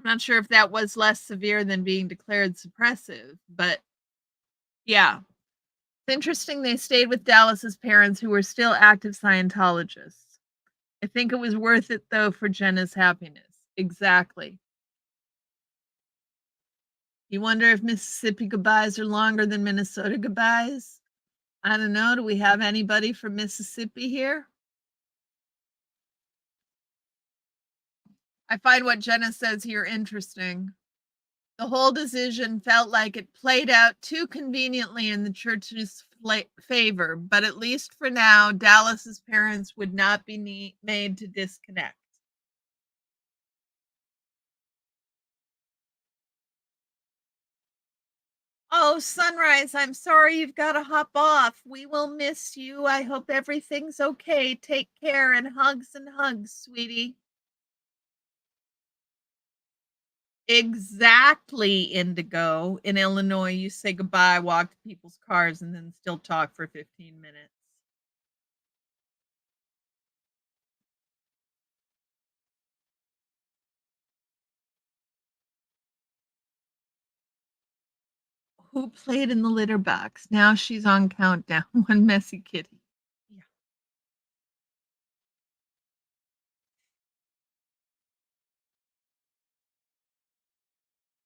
not sure if that was less severe than being declared suppressive, but yeah. It's interesting they stayed with Dallas's parents who were still active Scientologists. I think it was worth it though for Jenna's happiness. Exactly. You wonder if Mississippi goodbyes are longer than Minnesota goodbyes? I don't know. Do we have anybody from Mississippi here? I find what Jenna says here interesting. The whole decision felt like it played out too conveniently in the church's favor, but at least for now, Dallas's parents would not be made to disconnect. Oh, Sunrise, I'm sorry you've got to hop off. We will miss you. I hope everything's okay. Take care and hugs, sweetie. Exactly, Indigo. In Illinois, you say goodbye, walk to people's cars, and then still talk for 15 minutes. Who played in the litter box? Now she's on countdown. One messy kitty. Yeah.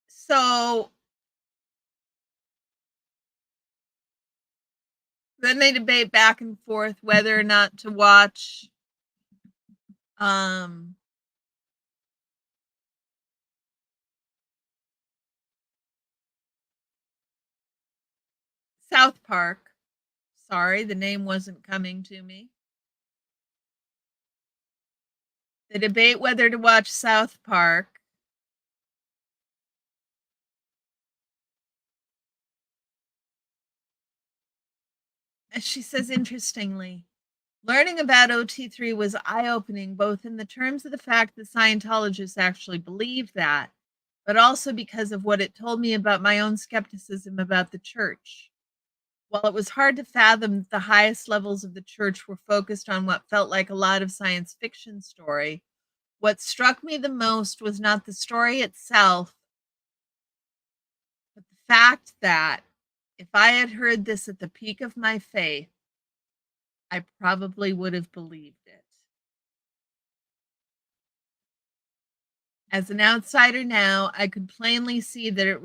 So then they debate back and forth whether or not to watch South Park. Sorry, the name wasn't coming to me. They debate whether to watch South Park. As she says, interestingly, learning about OT3 was eye-opening, both in the terms of the fact that Scientologists actually believe that, but also because of what it told me about my own skepticism about the church. While it was hard to fathom that the highest levels of the church were focused on what felt like a lot of science fiction story, what struck me the most was not the story itself, but the fact that if I had heard this at the peak of my faith, I probably would have believed it. As an outsider now, I could plainly see that it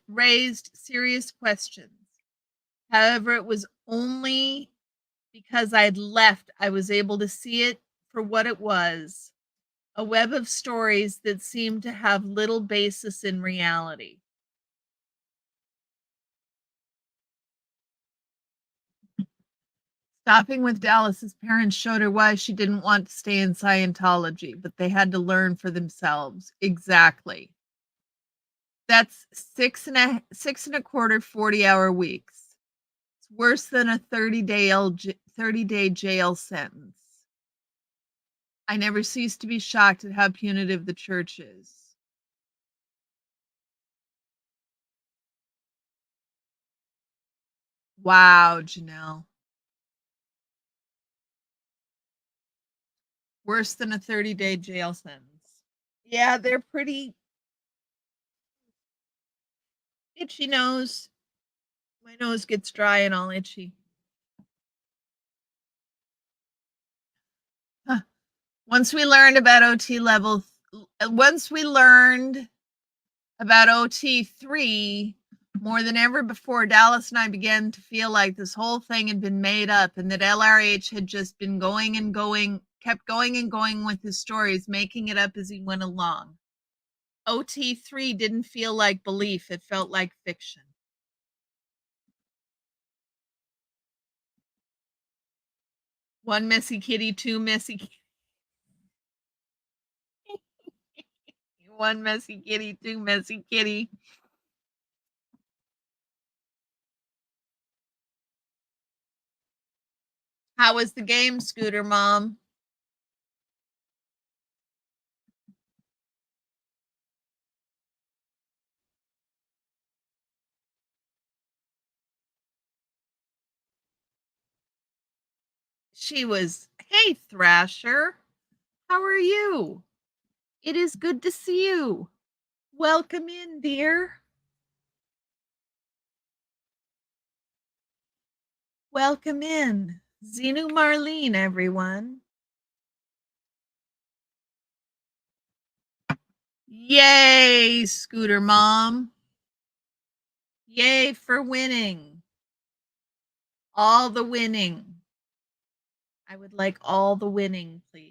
raised serious questions. However, it was only because I'd left I was able to see it for what it was, a web of stories that seemed to have little basis in reality. Stopping with Dallas's parents showed her why she didn't want to stay in Scientology, but they had to learn for themselves. Exactly. That's six and a quarter 40-hour weeks. It's worse than a 30-day jail sentence. I never cease to be shocked at how punitive the church is. Wow, Janelle. Worse than a 30-day jail sentence. Yeah, they're pretty itchy nose. My nose gets dry and all itchy. Huh. Once we learned about OT3, more than ever before, Dallas and I began to feel like this whole thing had been made up and that LRH had just been kept going and going with his stories, making it up as he went along. OT3 didn't feel like belief, it felt like fiction. One messy kitty, two messy kitty. One messy kitty, two messy kitty. How was the game, Scooter Mom? She was, hey, Thrasher, how are you? It is good to see you. Welcome in, dear. Welcome in. Xenu Marlene, everyone. Yay, Scooter Mom. Yay for winning. All the winning. I would like all the winning, please.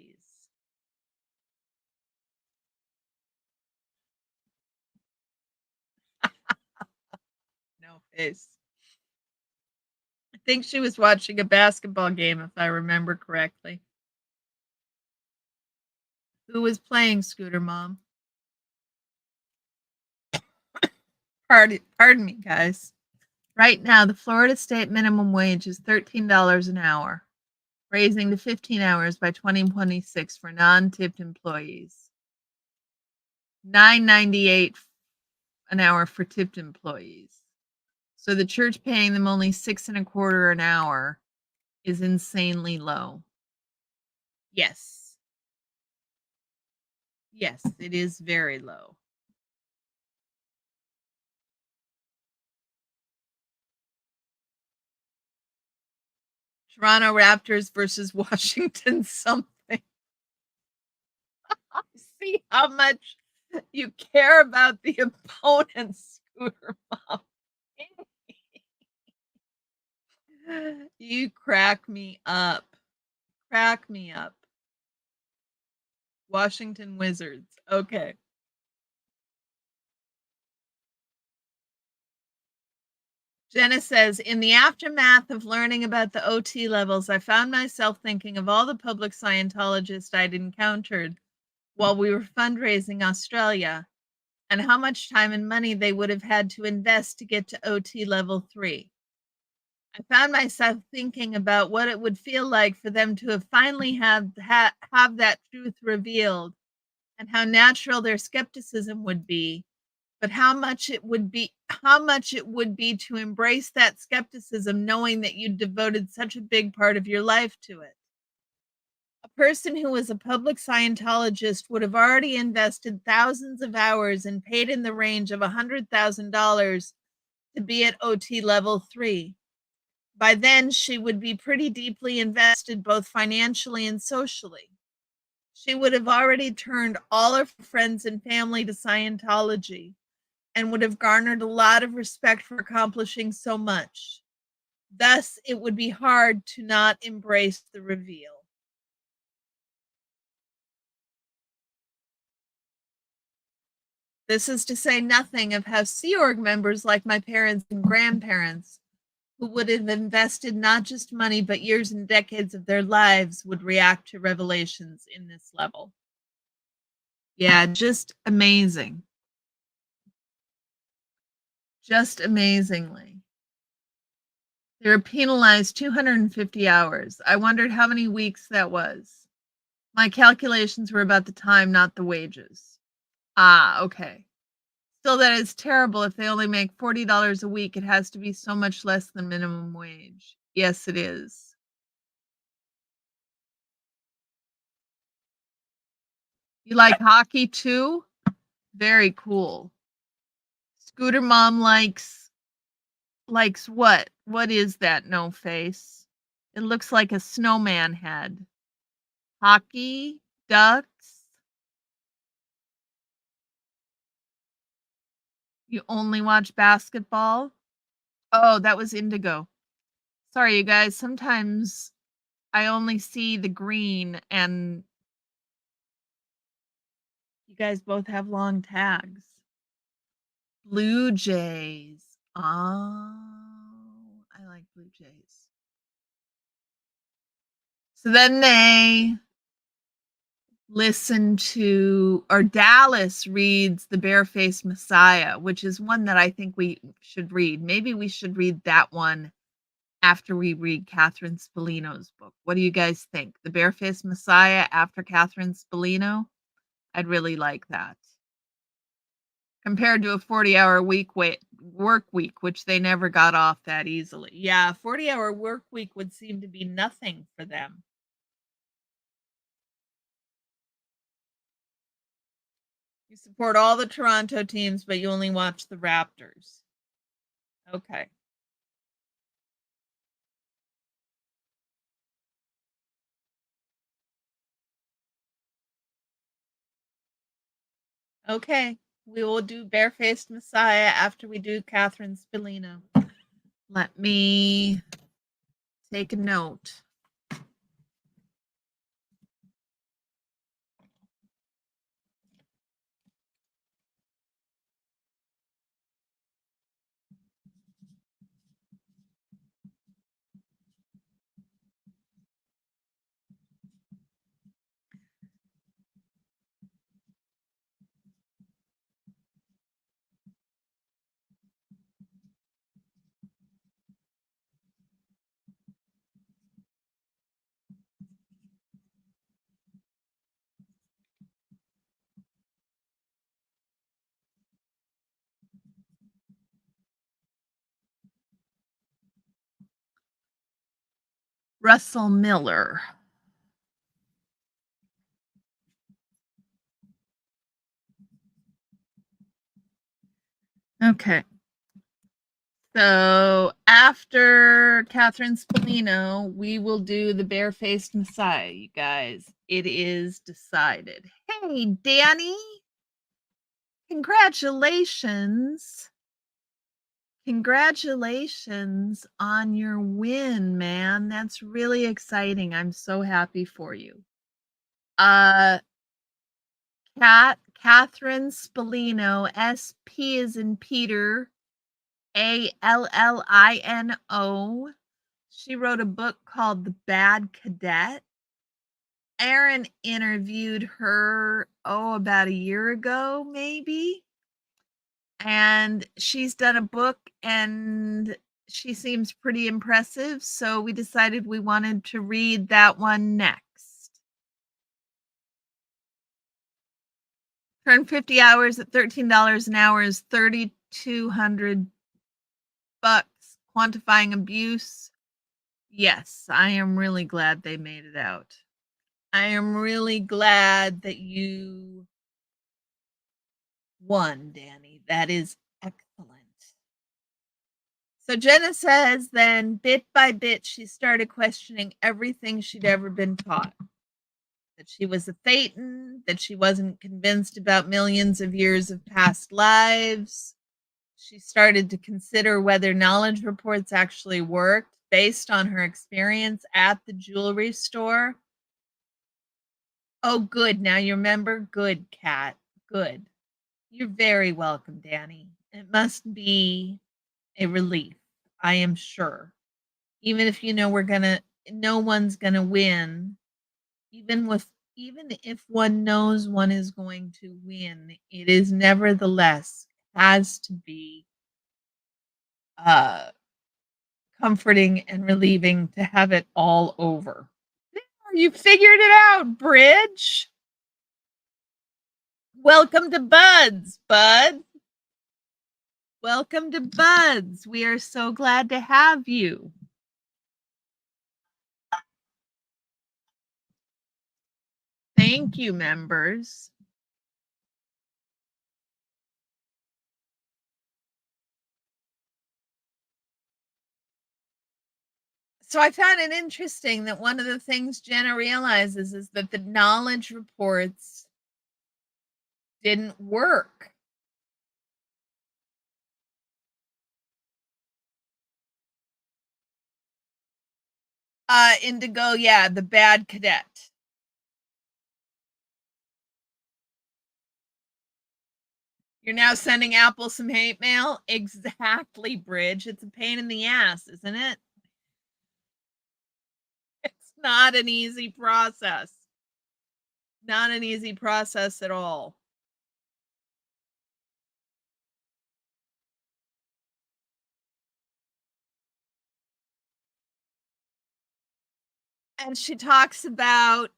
No face. I think she was watching a basketball game, if I remember correctly. Who was playing, Scooter Mom? Pardon me, guys. Right now, the Florida state minimum wage is $13 an hour, raising to 15 hours by 2026 for non-tipped employees. $9.98 an hour for tipped employees. So the church paying them only $6.25 an hour is insanely low. Yes. Yes, it is very low. Toronto Raptors versus Washington something. See how much you care about the opponents, Scooter Mom. You crack me up. Crack me up. Washington Wizards. Okay. Jenna says, in the aftermath of learning about the OT levels, I found myself thinking of all the public Scientologists I'd encountered while we were fundraising Australia and how much time and money they would have had to invest to get to OT level 3. I found myself thinking about what it would feel like for them to have finally have that truth revealed and how natural their skepticism would be, but how much it would be to embrace that skepticism knowing that you'd devoted such a big part of your life to it. A person who was a public Scientologist would have already invested thousands of hours and paid in the range of $100,000 to be at OT level 3. By then, she would be pretty deeply invested both financially and socially. She would have already turned all her friends and family to Scientology and would have garnered a lot of respect for accomplishing so much. Thus, it would be hard to not embrace the reveal. This is to say nothing of how Sea Org members like my parents and grandparents, who would have invested not just money but years and decades of their lives, would react to revelations in this level. Yeah, just amazing. Just amazingly. They were penalized 250 hours. I wondered how many weeks that was. My calculations were about the time, not the wages. Ah, okay. Still, that is terrible. If they only make $40 a week, it has to be so much less than minimum wage. Yes, it is. You like hockey too? Very cool. Scooter Mom likes what? What is that? No face. It looks like a snowman head. Hockey, ducks. You only watch basketball? Oh, that was Indigo. Sorry, you guys. Sometimes I only see the green and you guys both have long tags. Blue Jays. Oh, I like Blue Jays. So then they listen to, or Dallas reads The Barefaced Messiah, which is one that I think we should read. Maybe we should read that one after we read Catherine Spallino's book. What do you guys think? The Barefaced Messiah after Catherine Spallino? I'd really like that. Compared to a 40-hour work week, which they never got off that easily. Yeah, a 40-hour work week would seem to be nothing for them. You support all the Toronto teams, but you only watch the Raptors. Okay. Okay. We will do Barefaced Messiah after we do Catherine Spillino. Let me take a note. Russell Miller. Okay. So after Catherine Spillino, we will do the Barefaced Messiah, you guys. It is decided. Hey, Danny. Congratulations. Congratulations on your win, man. That's really exciting. I'm so happy for you. Catherine Spillino, SP is in Peter, Allino. She wrote a book called The Bad Cadet. Aaron interviewed her, about a year ago, maybe. And she's done a book and she seems pretty impressive. So we decided we wanted to read that one next. Turn 50 hours at $13 an hour is $3,200. Quantifying abuse. Yes, I am really glad they made it out. I am really glad that you won, Danny. That is excellent. So Jenna says then bit by bit she started questioning everything she'd ever been taught. That she was a Thetan, that she wasn't convinced about millions of years of past lives. She started to consider whether knowledge reports actually worked based on her experience at the jewelry store. Oh, good. Now you remember? Good, Kat. Good. You're very welcome, Danny. It must be a relief, I am sure. Even if you know no one's gonna win, even if one knows one is going to win, it is nevertheless has to be comforting and relieving to have it all over. You figured it out, Bridge. Welcome to Buds, Bud. Welcome to Buds. We are so glad to have you. Thank you, members. So I found it interesting that one of the things Jenna realizes is that the knowledge reports didn't work. Indigo, yeah, the bad cadet. You're now sending Apple some hate mail? Exactly, Bridge. It's a pain in the ass, isn't it? It's not an easy process. Not an easy process at all. And she talks about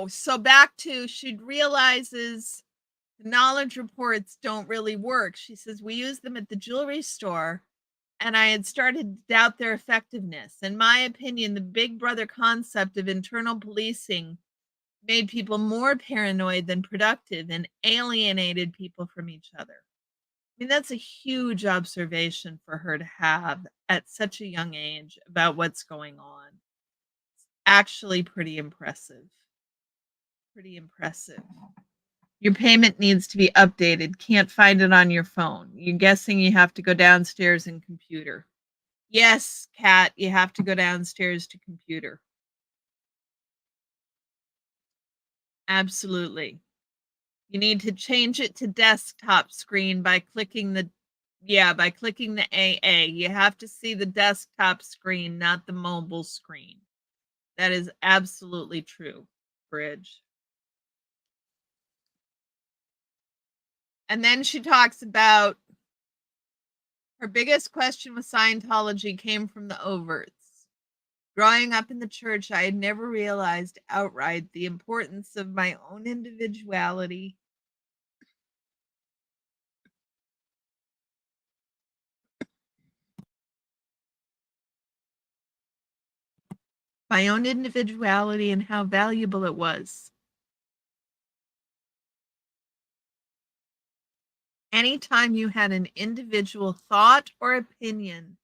so back to she realizes the knowledge reports don't really work. She says we use them at the jewelry store and I had started to doubt their effectiveness. In my opinion, the big brother concept of internal policing made people more paranoid than productive and alienated people from each other. I mean, that's a huge observation for her to have at such a young age about what's going on. Actually, pretty impressive. Pretty impressive. Your payment needs to be updated. Can't find it on your phone. You're guessing you have to go downstairs and computer. Yes, Kat, you have to go downstairs to computer. Absolutely. You need to change it to desktop screen by clicking the AA. You have to see the desktop screen, not the mobile screen. That is absolutely true, Bridge. And then she talks about her biggest question with Scientology came from the overts. Growing up in the church, I had never realized outright the importance of my own individuality. My own individuality and how valuable it was. Anytime you had an individual thought or opinion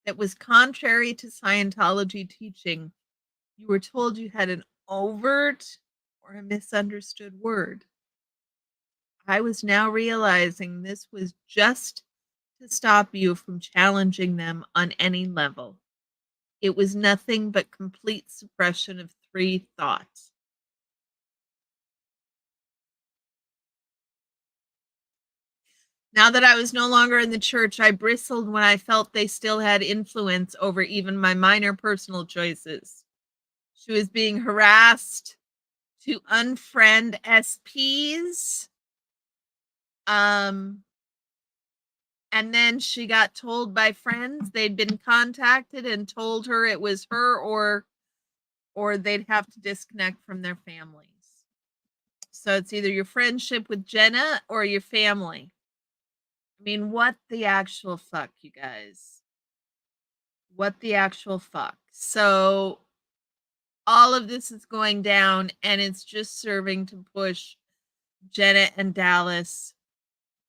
that was contrary to Scientology teaching, you were told you had an overt or a misunderstood word. I was now realizing this was just to stop you from challenging them on any level. It was nothing but complete suppression of three thoughts. Now that I was no longer in the church, I bristled when I felt they still had influence over even my minor personal choices. She was being harassed to unfriend SPs. And then she got told by friends they'd been contacted and told her it was her or they'd have to disconnect from their families. So it's either your friendship with Jenna or your family. I mean, what the actual fuck, you guys? What the actual fuck? So all of this is going down and it's just serving to push Jenna and Dallas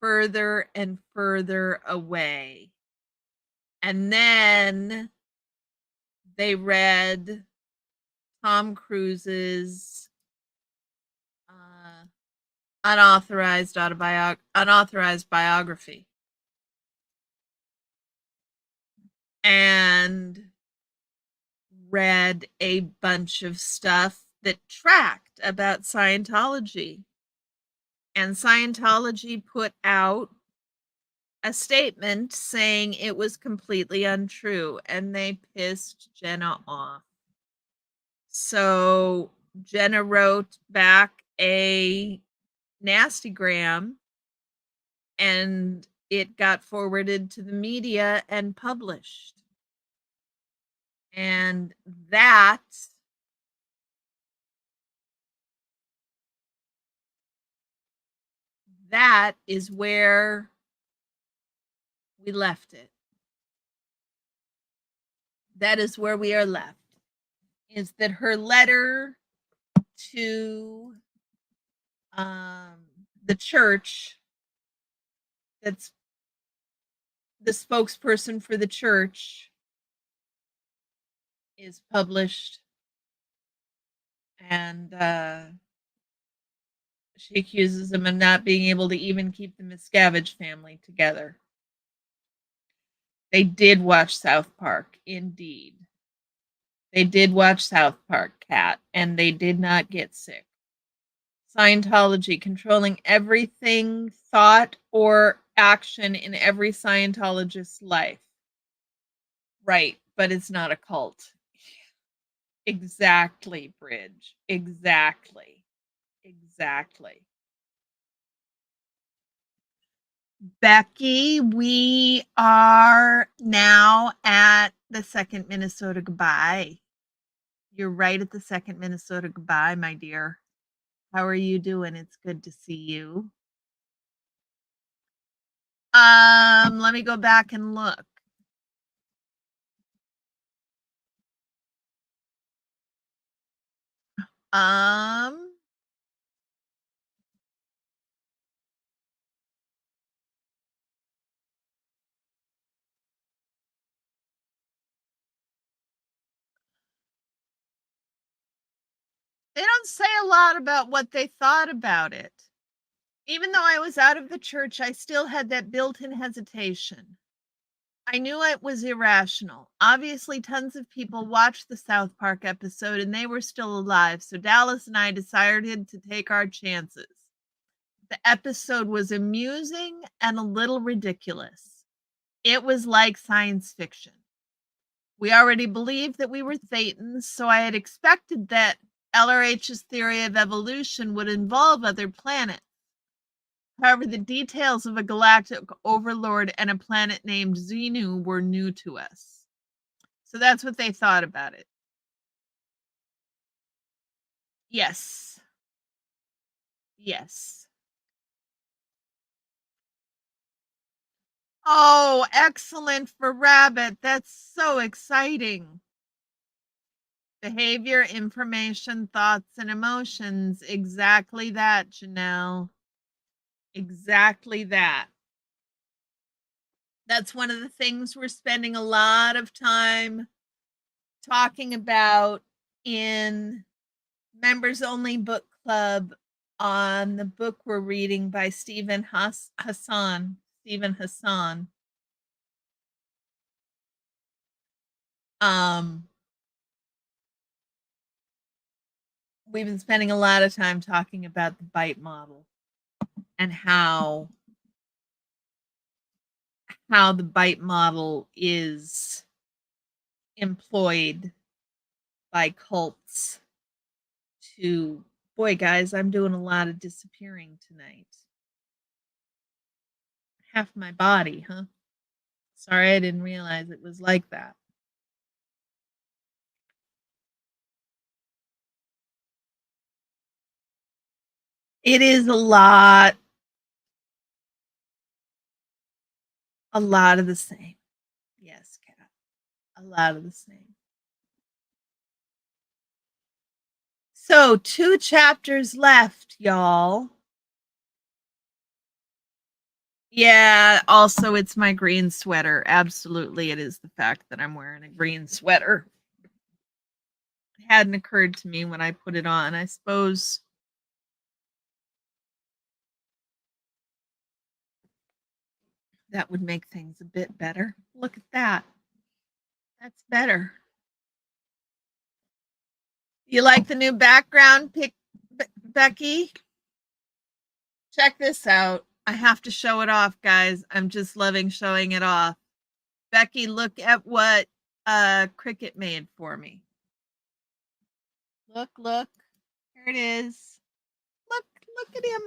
further and further away. And then they read Tom Cruise's unauthorized biography. And read a bunch of stuff that tracked about Scientology. And Scientology put out a statement saying it was completely untrue, and they pissed Jenna off. So Jenna wrote back a nastygram, and it got forwarded to the media and published. And that is where we left it. That is where we are left. Is that her letter to the church, that's the spokesperson for the church, is published, and she accuses them of not being able to even keep the Miscaviage family together. They did watch South Park, indeed. They did watch South Park, Kat, and they did not get sick. Scientology controlling everything, thought, or action in every Scientologist's life. Right, but it's not a cult. Exactly, Bridge. Exactly. Exactly. Becky, we are now at the second Minnesota goodbye. You're right at the second Minnesota goodbye, my dear. How are you doing? It's good to see you. Let me go back and look. They don't say a lot about what they thought about it. Even though I was out of the church, I still had that built-in hesitation. I knew it was irrational. Obviously, tons of people watched the South Park episode and they were still alive, so Dallas and I decided to take our chances. The episode was amusing and a little ridiculous. It was like science fiction. We already believed that we were Thetans, so I had expected that LRH's theory of evolution would involve other planets. However, the details of a galactic overlord and a planet named Xenu were new to us. So that's what they thought about it. Yes. Yes. Oh, excellent for Rabbit. That's so exciting. Behavior, information, thoughts, and emotions. Exactly that, Janelle. Exactly that. That's one of the things we're spending a lot of time talking about in members only book club on the book we're reading by Stephen Hassan. We've been spending a lot of time talking about the bite model and how the bite model is employed by cults to, boy, guys, I'm doing a lot of disappearing tonight. Half my body, huh? Sorry, I didn't realize it was like that. It is a lot of the same. Yes, Kat. A lot of the same. So, 2 chapters left, y'all. Yeah, also it's my green sweater. Absolutely, it is the fact that I'm wearing a green sweater. It hadn't occurred to me when I put it on. I suppose that would make things a bit better. Look at that. That's better. You like the new background pic, Becky? Check this out. I have to show it off, guys. I'm just loving showing it off. Becky, look at what Cricket made for me. Look. Here it is. Look at him.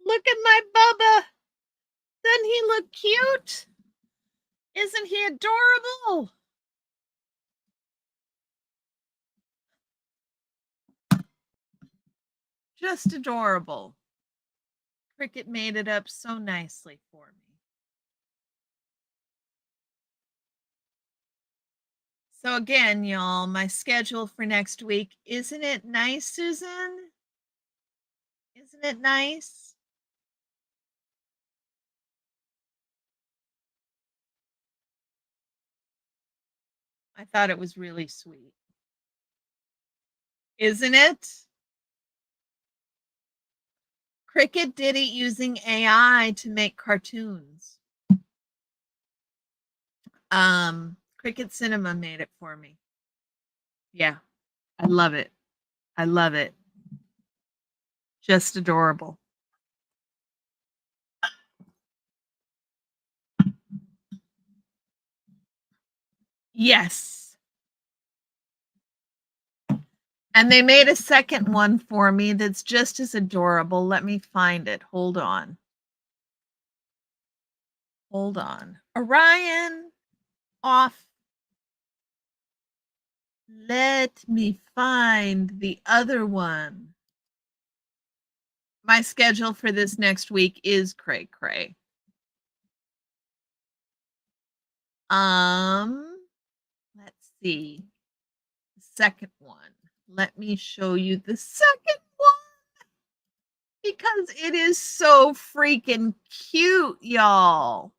Look at my Bubba. Doesn't he look cute? Isn't he adorable? Just adorable. Cricket made it up so nicely for me. So again, y'all, my schedule for next week. Isn't it nice, Susan? Isn't it nice? I thought it was really sweet. Isn't it? Cricket did it using AI to make cartoons. Cricket Cinema made it for me. Yeah, I love it. I love it. Just adorable. Yes. And they made a second one for me that's just as adorable. Let me find it. Hold on. Hold on. Orion, off. Let me find the other one. My schedule for this next week is cray cray. Let's see. The second one. Let me show you the second one because it is so freaking cute, y'all.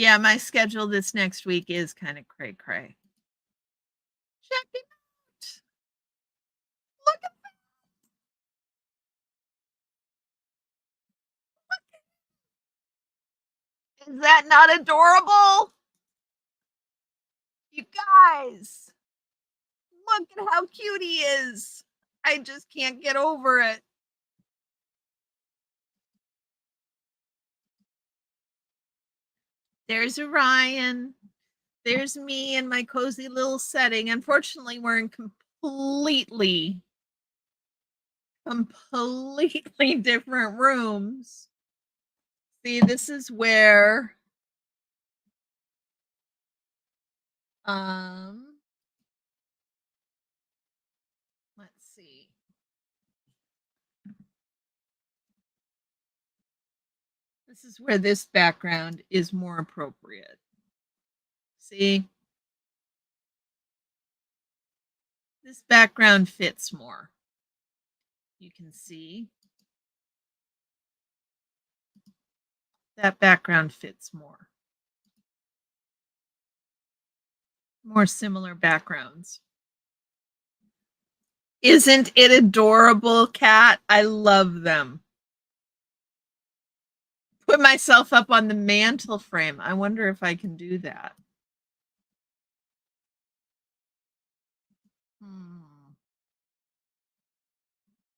Yeah, my schedule this next week is kind of cray cray. Check it out. Look at that. Is that not adorable? You guys, look at how cute he is. I just can't get over it. There's Orion. There's me in my cozy little setting. Unfortunately, we're in completely different rooms. See, this is where let's see. This is where this background is more appropriate. See? This background fits more. You can see that background fits more. More similar backgrounds. Isn't it adorable, Cat? I love them. Put myself up on the mantle frame. I wonder if I can do that.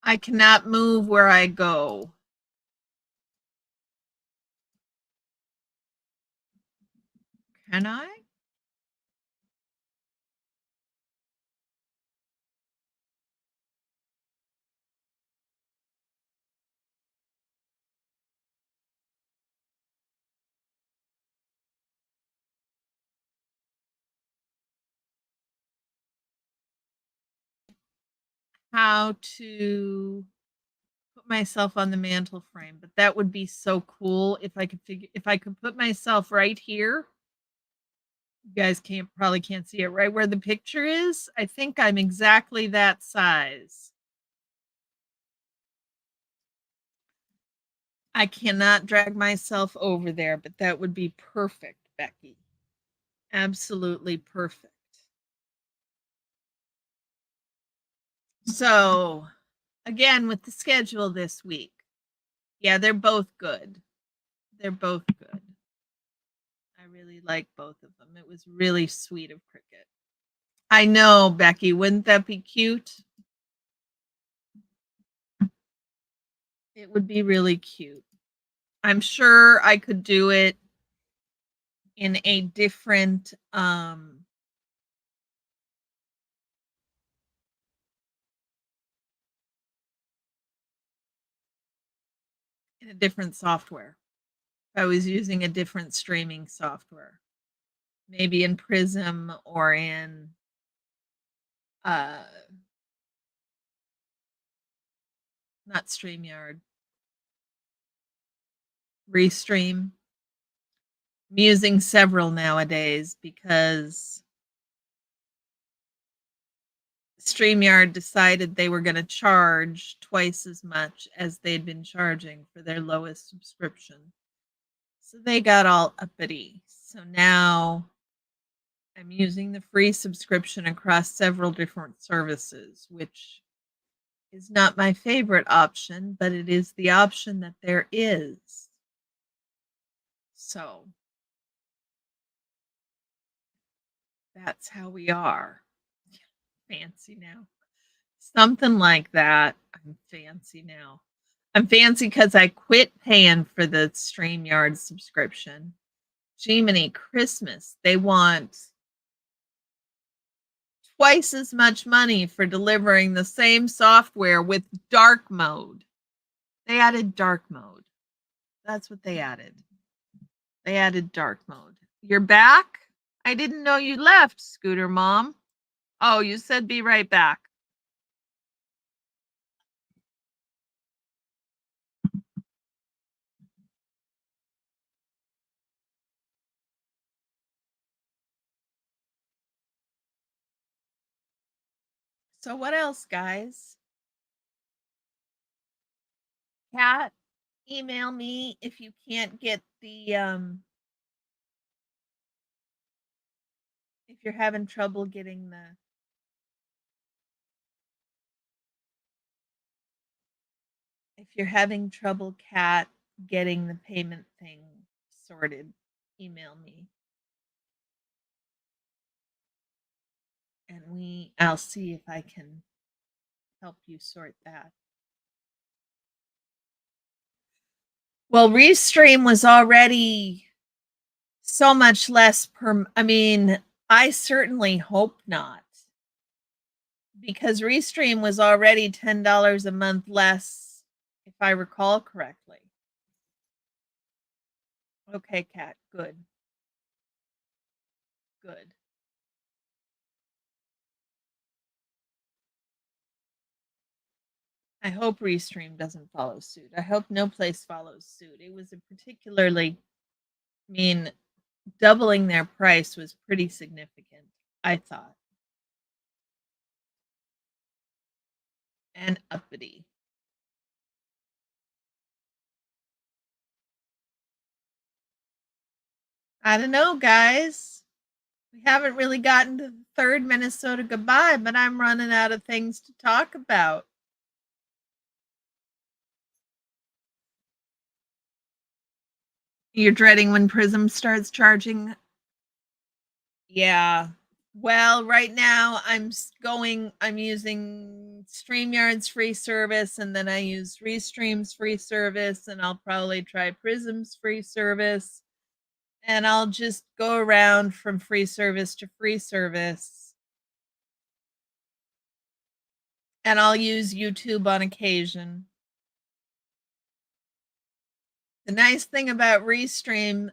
I cannot move where I go. Can I? How to put myself on the mantle frame, but that would be so cool if I could put myself right here. You guys probably can't see it right where the picture is. I think I'm exactly that size. I cannot drag myself over there, but that would be perfect, Becky. Absolutely perfect. So, again, with the schedule this week, yeah, they're both good. They're both good. I really like both of them. It was really sweet of Cricket. I know, Becky. Wouldn't that be cute? It would be really cute. I'm sure I could do it in a different software. If I was using a different streaming software. Maybe in Prism or in not StreamYard. Restream. I'm using several nowadays because StreamYard decided they were going to charge twice as much as they'd been charging for their lowest subscription. So they got all uppity. So now I'm using the free subscription across several different services, which is not my favorite option, but it is the option that there is. So that's how we are. Fancy now. Something like that. I'm fancy now. I'm fancy because I quit paying for the StreamYard subscription. Jiminy Christmas. They want twice as much money for delivering the same software with dark mode. They added dark mode. That's what they added. They added dark mode. You're back? I didn't know you left, Scooter Mom. Oh, you said be right back. So what else, guys? Kat, email me if you can't get the if you're having trouble getting the Kat, getting the payment thing sorted, email me. And I'll see if I can help you sort that. Well, Restream was already so much less I certainly hope not. Because Restream was already $10 a month less, if I recall correctly. Okay, Kat, good. Good. I hope Restream doesn't follow suit. I hope no place follows suit. It was a particularly, doubling their price was pretty significant, I thought. And uppity. I don't know, guys. We haven't really gotten to the third Minnesota goodbye, but I'm running out of things to talk about. You're dreading when Prism starts charging? Yeah. Well, right now I'm using StreamYard's free service, and then I use Restream's free service, and I'll probably try Prism's free service. And I'll just go around from free service to free service. And I'll use YouTube on occasion. The nice thing about Restream,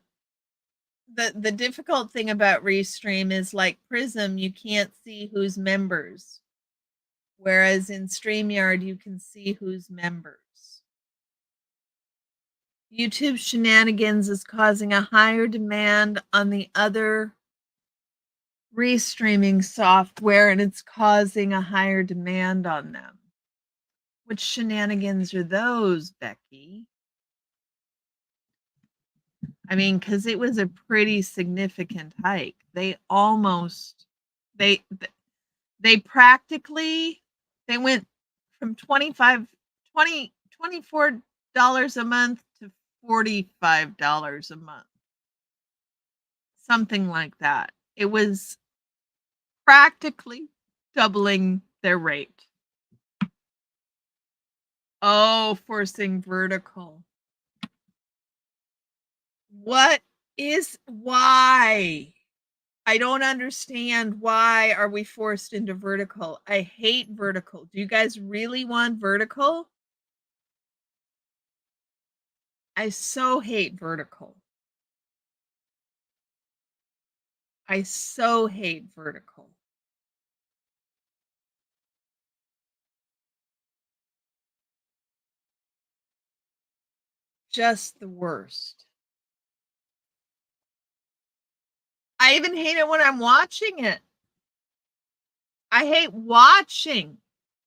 the difficult thing about Restream is like Prism, you can't see who's members. Whereas in StreamYard, you can see who's members. YouTube shenanigans is causing a higher demand on the other restreaming software, and it's causing a higher demand on them. Which shenanigans are those, Becky? Because it was a pretty significant hike. They practically, they went from $24 a month to $45 a month. Something like that. It was practically doubling their rate. Oh, forcing vertical. Why? I don't understand, why are we forced into vertical? I hate vertical. Do you guys really want vertical? I so hate vertical. I so hate vertical. Just the worst. I even hate it when I'm watching it. I hate watching.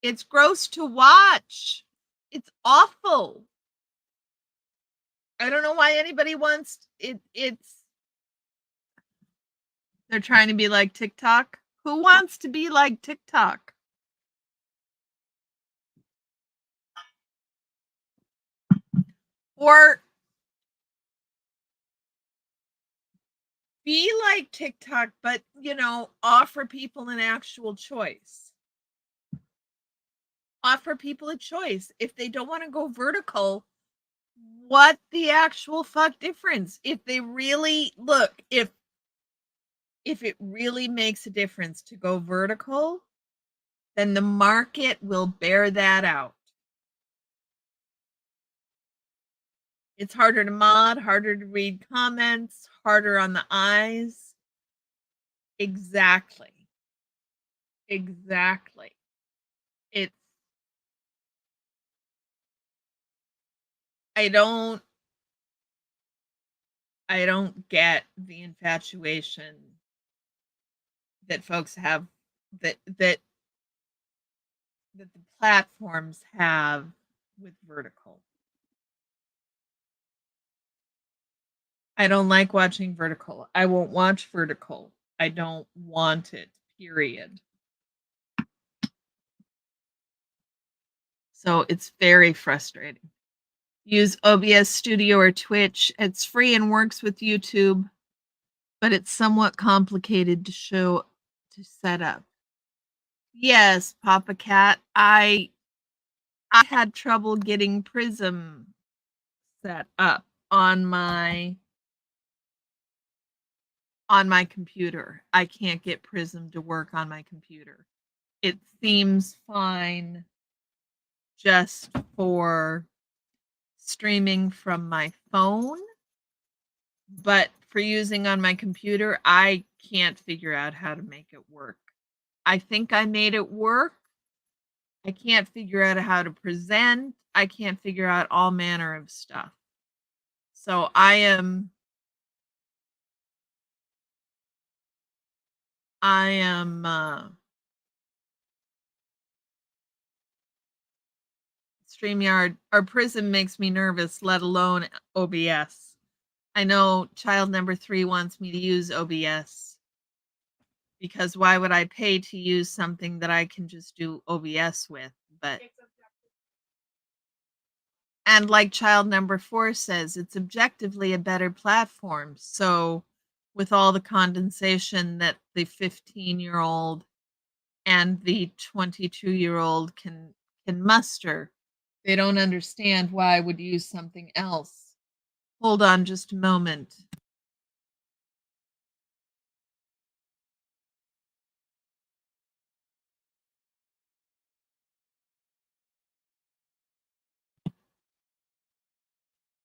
It's gross to watch. It's awful. I don't know why anybody wants it. They're trying to be like TikTok. Who wants to be like TikTok? Or be like TikTok, but offer people an actual choice. Offer people a choice. If they don't want to go vertical, what the actual fuck difference? If they really if it really makes a difference to go vertical, then the market will bear that out. It's harder to mod, harder to read comments, harder on the eyes. Exactly. It's I don't get the infatuation that folks have, that the platforms have with vertical. I don't like watching vertical. I won't watch vertical. I don't want it, period. So it's very frustrating. Use OBS Studio or Twitch. It's free and works with YouTube, but it's somewhat complicated to set up. Yes, Papa Cat. I had trouble getting Prism set up on my computer. I can't get Prism to work on my computer. It seems fine just for streaming from my phone, but for using on my computer, I can't figure out how to make it work. I think I made it work. I can't figure out how to present. I can't figure out all manner of stuff. So I am StreamYard or Prism makes me nervous, let alone OBS. I know child number 3 wants me to use OBS because why would I pay to use something that I can just do OBS with? But and like child number 4 says, it's objectively a better platform. So with all the condensation that the 15-year-old and the 22-year-old can muster, they don't understand why I would use something else. Hold on just a moment.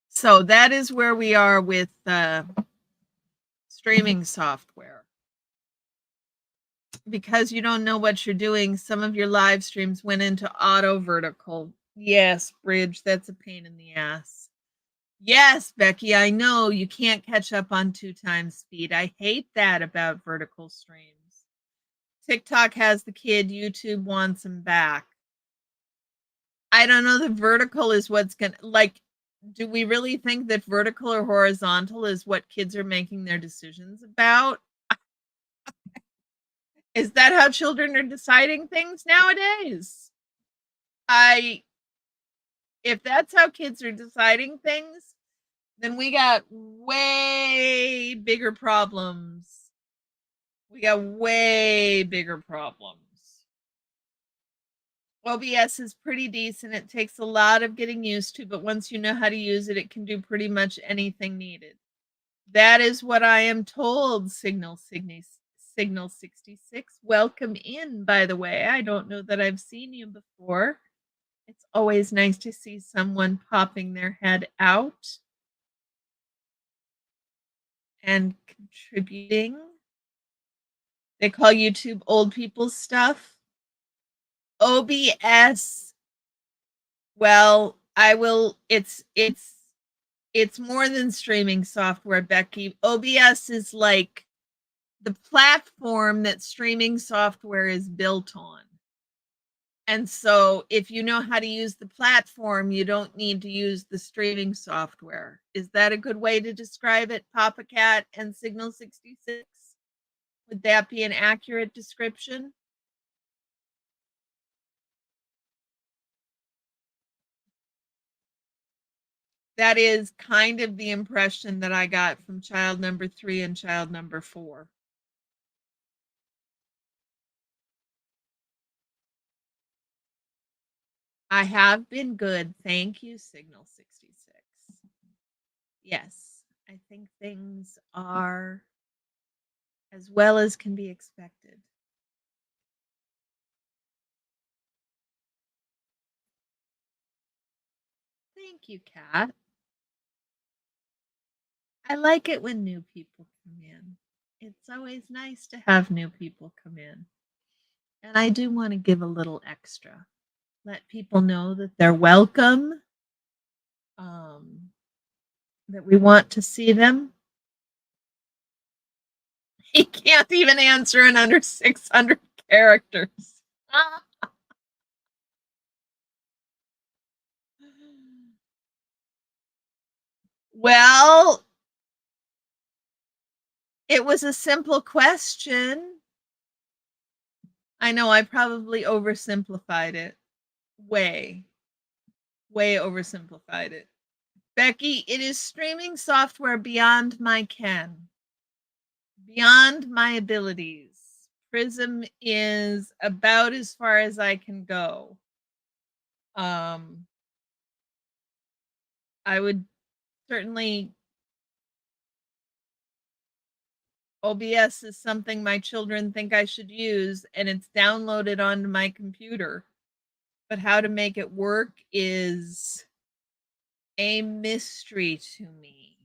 So that is where we are with streaming software. Because you don't know what you're doing, some of your live streams went into auto vertical. Yes, Bridge, that's a pain in the ass. Yes, Becky, I know you can't catch up on 2 times speed. I hate that about vertical streams. TikTok has the kid, YouTube wants him back. I don't know, the vertical is what's going to, like, do we really think that vertical or horizontal is what kids are making their decisions about? Is that how children are deciding things nowadays? If that's how kids are deciding things, then we got way bigger problems. We got way bigger problems. OBS is pretty decent. It takes a lot of getting used to, but once you know how to use it, it can do pretty much anything needed. That is what I am told, Signal 66. Welcome in, by the way. I don't know that I've seen you before. It's always nice to see someone popping their head out and contributing. They call YouTube old people stuff. OBS. Well, it's more than streaming software, Becky. OBS is like the platform that streaming software is built on. And so if you know how to use the platform, you don't need to use the streaming software. Is that a good way to describe it, Papa Cat and Signal 66? Would that be an accurate description? That is kind of the impression that I got from child number 3 and child number 4. I have been good. Thank you, Signal 66. Yes, I think things are as well as can be expected. Thank you, Kat. I like it when new people come in. It's always nice to have new people come in. And I do want to give a little extra. Let people know that they're welcome, that we want to see them. He can't even answer in under 600 characters. Well, It was a simple question. I know I probably oversimplified it. Way oversimplified it. Becky, it is streaming software beyond my ken, beyond my abilities. Prism is about as far as I can go. I would certainly. OBS is something my children think I should use, and it's downloaded onto my computer. But how to make it work is a mystery to me.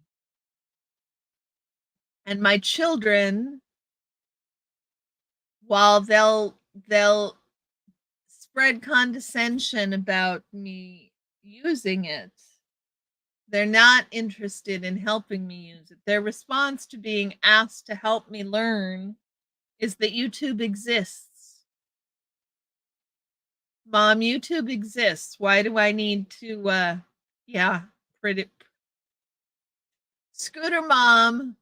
And my children, while they'll spread condescension about me using it, they're not interested in helping me use it. Their response to being asked to help me learn is that YouTube exists. Mom, YouTube exists. Why do I need to, pretty. Scooter Mom,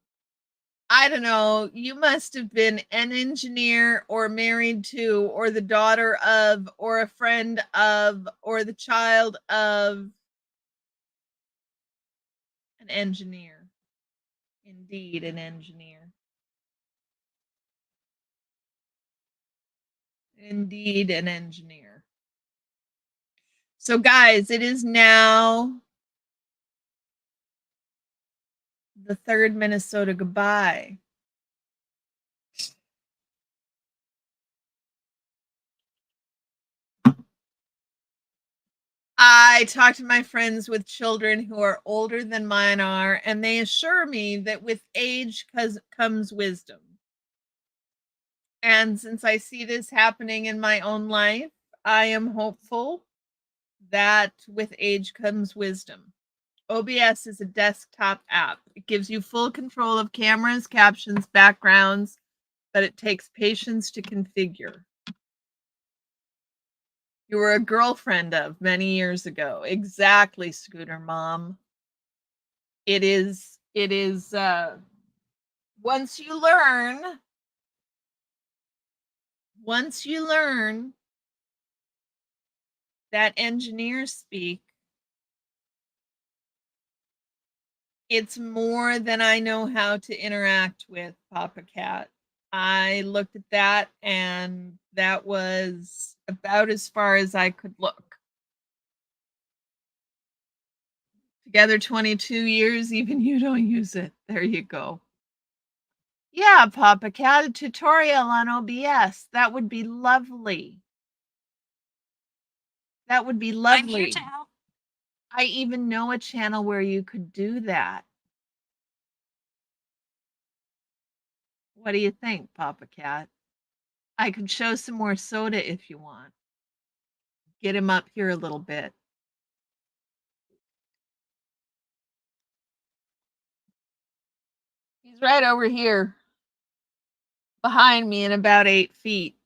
I don't know. You must have been an engineer or married to, or the daughter of, or a friend of, or the child of an engineer. Indeed, an engineer. Indeed, an engineer. So, guys, it is now the third Minnesota goodbye. I talk to my friends with children who are older than mine are, and they assure me that with age comes wisdom. And since I see this happening in my own life, I am hopeful that with age comes wisdom. OBS is a desktop app. It gives you full control of cameras, captions, backgrounds, but it takes patience to configure. You were a girlfriend of many years ago. Exactly, Scooter Mom. It is once you learn that engineer speak, it's more than I know how to interact with, Papa Cat. I looked at that, and that was about as far as I could look. Together 22 years, even you don't use it. There you go. Yeah, Papa Cat, a tutorial on OBS. That would be lovely. That would be lovely. I'm here to help. I even know a channel where you could do that. What do you think, Papa Cat? I could show some more soda if you want. Get him up here a little bit. He's right over here behind me and about 8 feet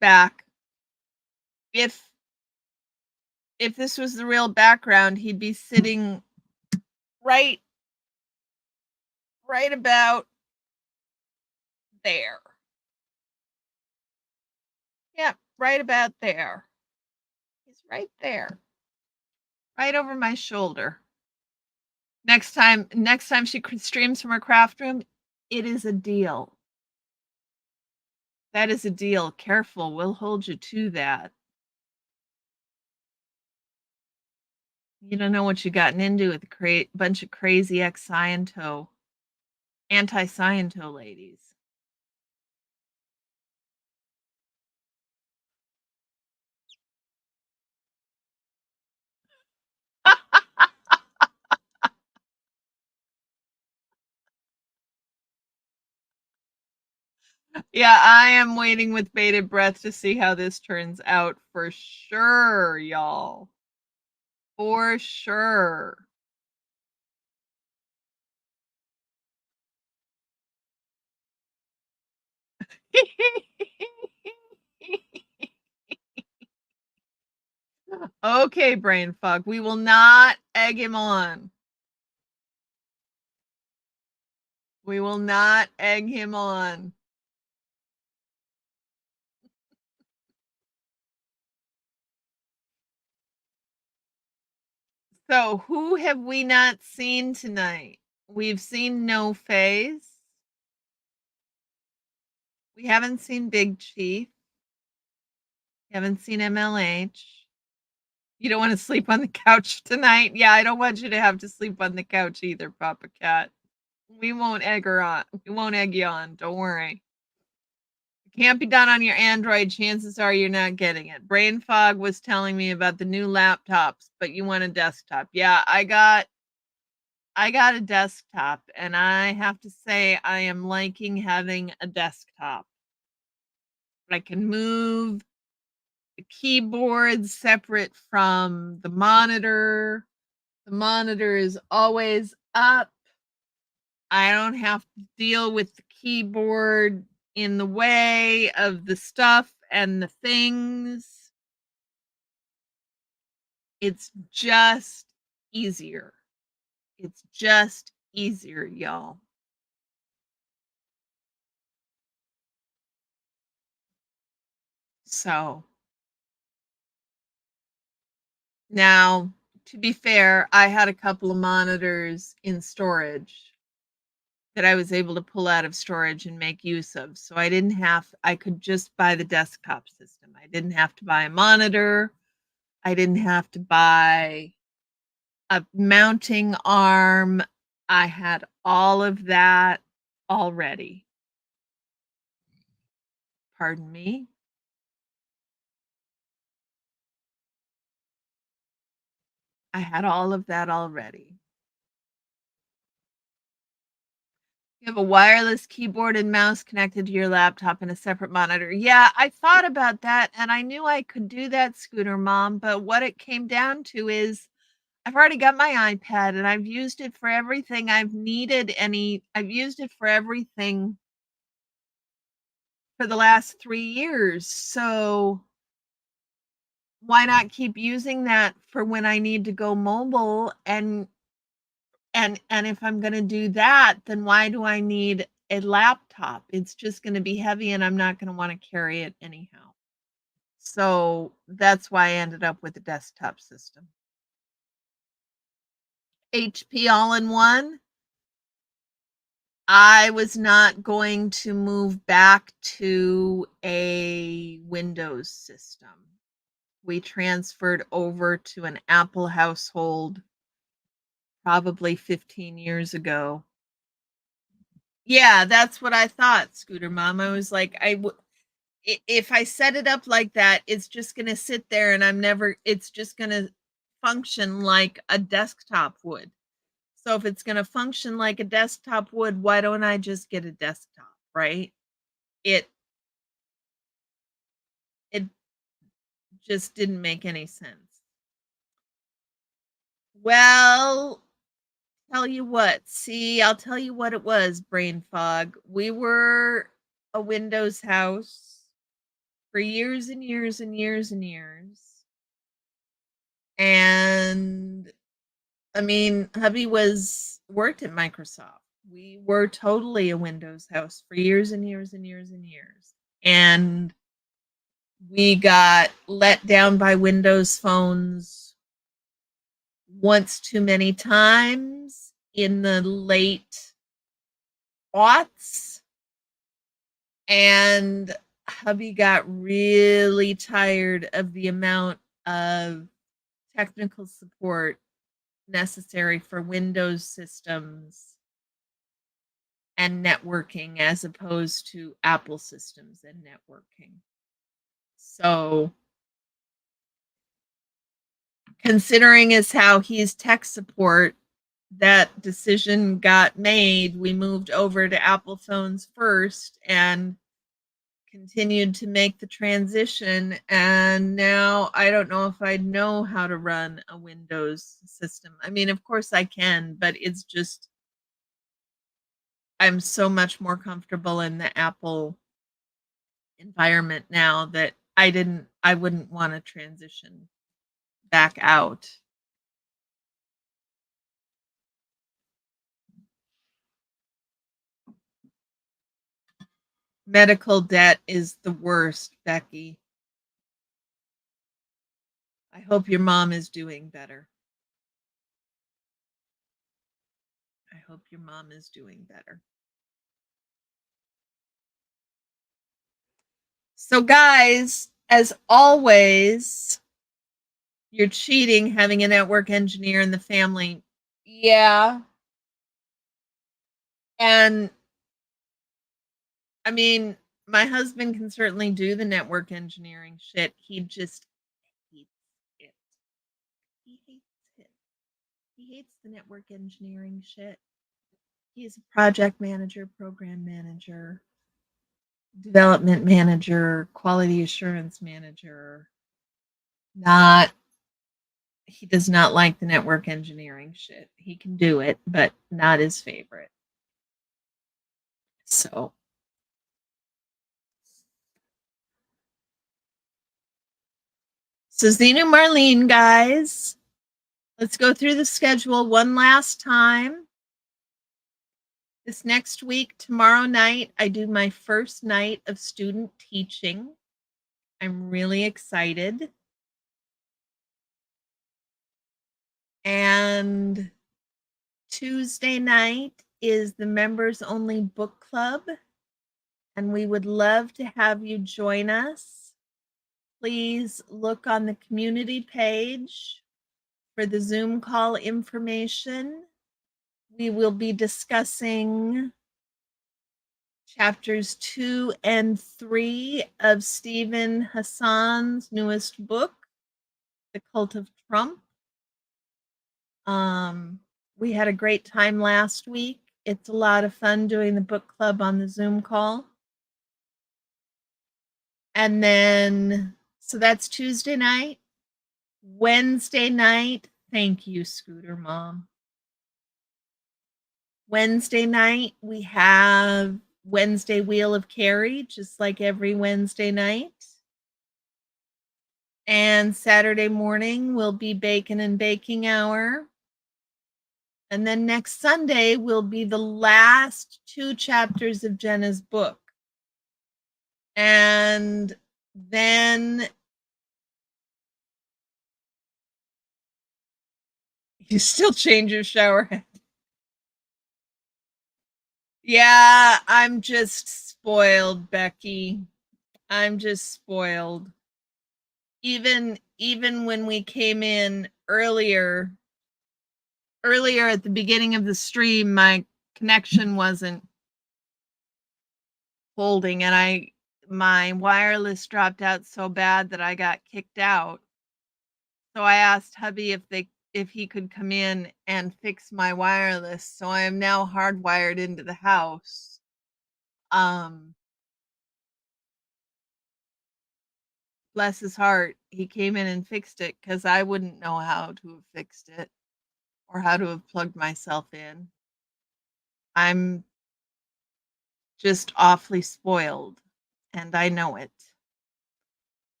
back. If this was the real background, he'd be sitting right about there. Yeah, right about there. He's right there. Right over my shoulder. Next time she streams from her craft room, it is a deal. That is a deal. Careful, we'll hold you to that. You don't know what you gotten into with a bunch of crazy anti-Sciento ladies. Yeah, I am waiting with bated breath to see how this turns out for sure, y'all. For sure. Okay, brain fuck. We will not egg him on. We will not egg him on. So, who have we not seen tonight? We've seen No Face. We haven't seen Big Chief. We haven't seen MLH. You don't want to sleep on the couch tonight? Yeah, I don't want you to have to sleep on the couch either, Papa Cat. We won't egg her on. We won't egg you on. Don't worry. It can't be done on your Android. Chances are you're not getting it. Brain Fog was telling me about the new laptops, but you want a desktop. Yeah, I got a desktop, and I have to say I am liking having a desktop. I can move the keyboard separate from the monitor. The monitor is always up. I don't have to deal with the keyboard in the way of the stuff and the things. It's just easier. It's just easier, y'all. So now, to be fair, I had a couple of monitors in storage that I was able to pull out of storage and make use of. So I could just buy the desktop system. I didn't have to buy a monitor. I didn't have to buy a mounting arm. I had all of that already. Pardon me. I had all of that already. You have a wireless keyboard and mouse connected to your laptop and a separate monitor. Yeah, I thought about that and I knew I could do that, Scooter Mom, but what it came down to is I've already got my iPad and I've used it for everything I've needed I've used it for everything for the last 3 years. So why not keep using that for when I need to go mobile and if I'm going to do that, then why do I need a laptop? It's just going to be heavy and I'm not going to want to carry it anyhow. So that's why I ended up with a desktop system. HP all-in-one. I was not going to move back to a Windows system. We transferred over to an Apple household probably 15 years ago. Yeah, that's what I thought, Scooter Mom. I was like, if I set it up like that, it's just going to sit there and it's just going to function like a desktop would. So if it's going to function like a desktop would, why don't I just get a desktop, right? It it just didn't make any sense. Well, tell you what. See, I'll tell you what it was, brain fog. We were a Windows house for years and years and years and years. And I mean, hubby worked at Microsoft. We were totally a Windows house for years and years and years and years. And we got let down by Windows phones once too many times in the late aughts. And hubby got really tired of the amount of technical support necessary for Windows systems and networking as opposed to Apple systems and networking. So, considering as how he's tech support, that decision got made. We moved over to Apple phones first and continued to make the transition. And now I don't know if I know how to run a Windows system. I mean, of course I can, but it's just I'm so much more comfortable in the Apple environment now that I wouldn't want to transition back out. Medical debt is the worst, Becky. I hope your mom is doing better. I hope your mom is doing better. So, guys, as always, you're cheating having a network engineer in the family. Yeah. And I mean, my husband can certainly do the network engineering shit. He just hates it. He hates it. He hates the network engineering shit. He's a project manager, program manager, development manager, quality assurance manager. He does not like the network engineering shit. He can do it, but not his favorite. So Zenu Marlene, guys, let's go through the schedule one last time. This next week, tomorrow night, I do my first night of student teaching. I'm really excited. And Tuesday night is the members only book club. And we would love to have you join us. Please look on the community page for the Zoom call information. We will be discussing chapters 2 and 3 of Stephen Hassan's newest book, The Cult of Trump. We had a great time last week. It's a lot of fun doing the book club on the Zoom call. And then, so that's Tuesday night. Wednesday night, thank you, Scooter Mom. Wednesday night, we have Wednesday Wheel of Carrie, just like every Wednesday night. And Saturday morning will be Bacon and Baking Hour. And then next Sunday will be the last 2 chapters of Jenna's book. And then you still change your shower head. Yeah, I'm just spoiled, Becky. I'm just spoiled. Even when we came in earlier at the beginning of the stream, my connection wasn't holding, and my wireless dropped out so bad that I got kicked out. So I asked hubby if he could come in and fix my wireless. So I am now hardwired into the house. Bless his heart, he came in and fixed it because I wouldn't know how to have fixed it or how to have plugged myself in. I'm just awfully spoiled, and I know it.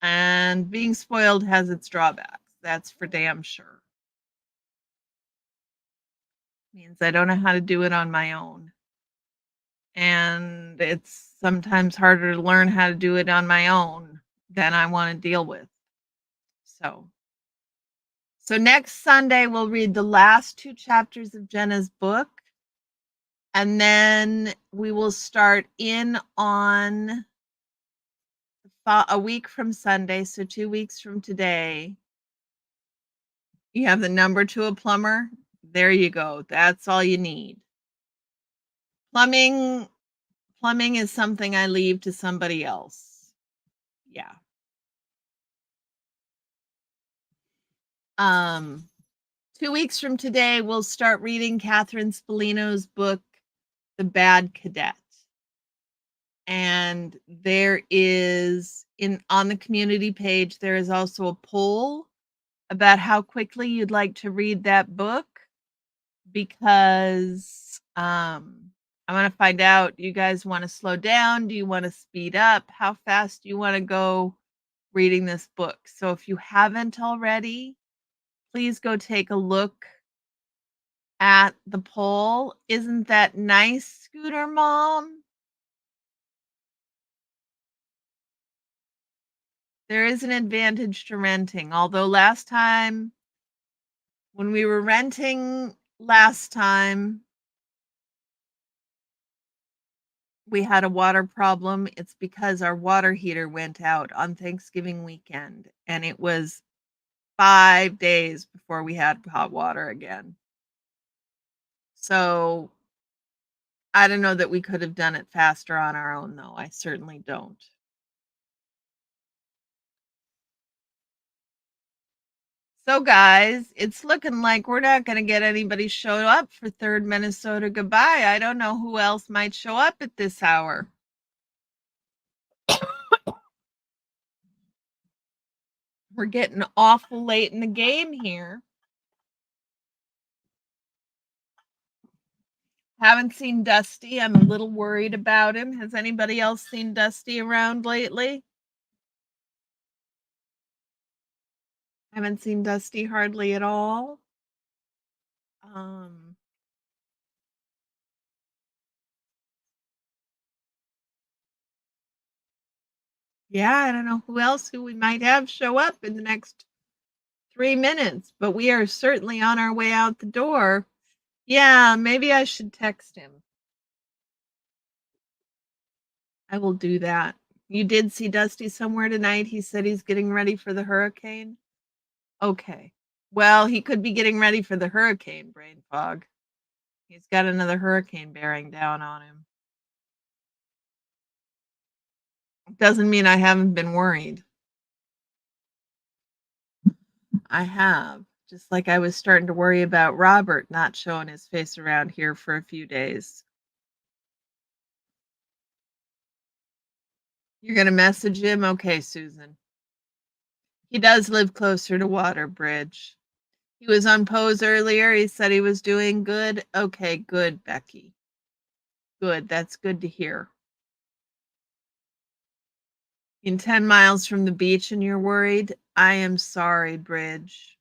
And being spoiled has its drawbacks. That's for damn sure. Means I don't know how to do it on my own. And it's sometimes harder to learn how to do it on my own than I want to deal with. So next Sunday, we'll read the last 2 chapters of Jenna's book. And then we will start in on a week from Sunday. So 2 weeks from today. You have the number to a plumber. There you go. That's all you need. Plumbing is something I leave to somebody else. Yeah. 2 weeks from today, we'll start reading Catherine Spallino's book, The Bad Cadet. And there is on the community page, there is also a poll about how quickly you'd like to read that book, because I want to find out, do you guys want to slow down? Do you want to speed up? How fast do you want to go reading this book? So if you haven't already, please go take a look at the poll. Isn't that nice, Scooter Mom? There is an advantage to renting, although last time when we were renting last time, we had a water problem. It's because our water heater went out on Thanksgiving weekend, and it was 5 days before we had hot water again. So, I don't know that we could have done it faster on our own, though. I certainly don't. So, guys, it's looking like we're not going to get anybody show up for Third Minnesota Goodbye. I don't know who else might show up at this hour. We're getting awful late in the game here. Haven't seen Dusty. I'm a little worried about him. Has anybody else seen Dusty around lately? Haven't seen Dusty hardly at all. Um, yeah, I don't know who we might have show up in the next 3 minutes, but we are certainly on our way out the door. Yeah, maybe I should text him. I will do that. You did see Dusty somewhere tonight. He said he's getting ready for the hurricane. Okay. Well, he could be getting ready for the hurricane, brain fog. He's got another hurricane bearing down on him. Doesn't mean I haven't been worried. I have. Just like I was starting to worry about Robert not showing his face around here for a few days. You're going to message him? Okay, Susan. He does live closer to Waterbridge. He was on Pose earlier. He said he was doing good. Okay, good, Becky. Good. That's good to hear. In 10 miles from the beach and you're worried? I am sorry, Bridge.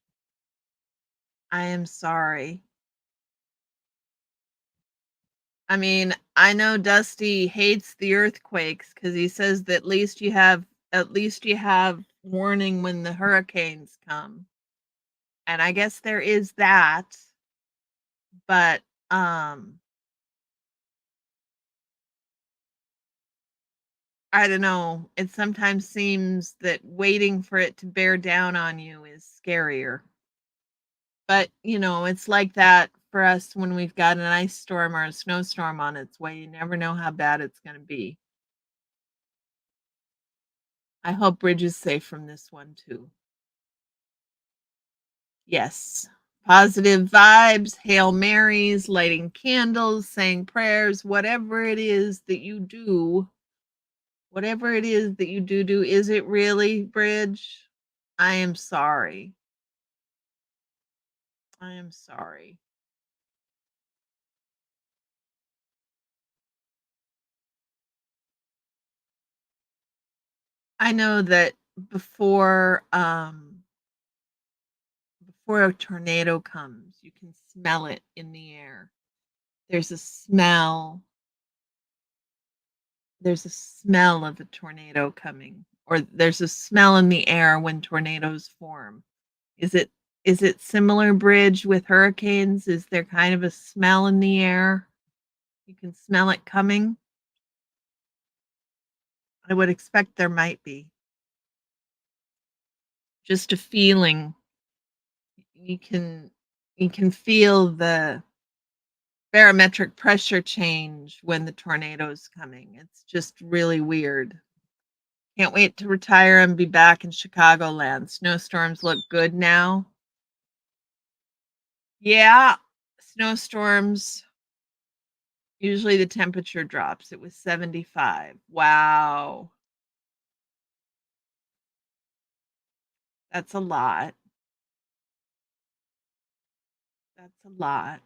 I am sorry. I mean, I know Dusty hates the earthquakes because he says that at least you have warning when the hurricanes come. And I guess there is that, but I don't know. It sometimes seems that waiting for it to bear down on you is scarier. But, it's like that for us when we've got an ice storm or a snowstorm on its way. You never know how bad it's going to be. I hope Bridge is safe from this one too. Yes. Positive vibes, Hail Marys, lighting candles, saying prayers, whatever it is that you do. Whatever it is that you do, is it really, Bridge? I am sorry. I am sorry. I know that before before a tornado comes, you can smell it in the air. There's a smell. There's a smell of a tornado coming, or there's a smell in the air when tornadoes form. Is it is it similar, Bridge, with hurricanes? Is there kind of a smell in the air? You can smell it coming? I would expect there might be. Just a feeling. You can you can feel the barometric pressure change when the tornado's coming. It's just really weird. Can't wait to retire and be back in Chicagoland. Snowstorms look good now. Yeah, snowstorms. Usually the temperature drops. It was 75. Wow. That's a lot. That's a lot.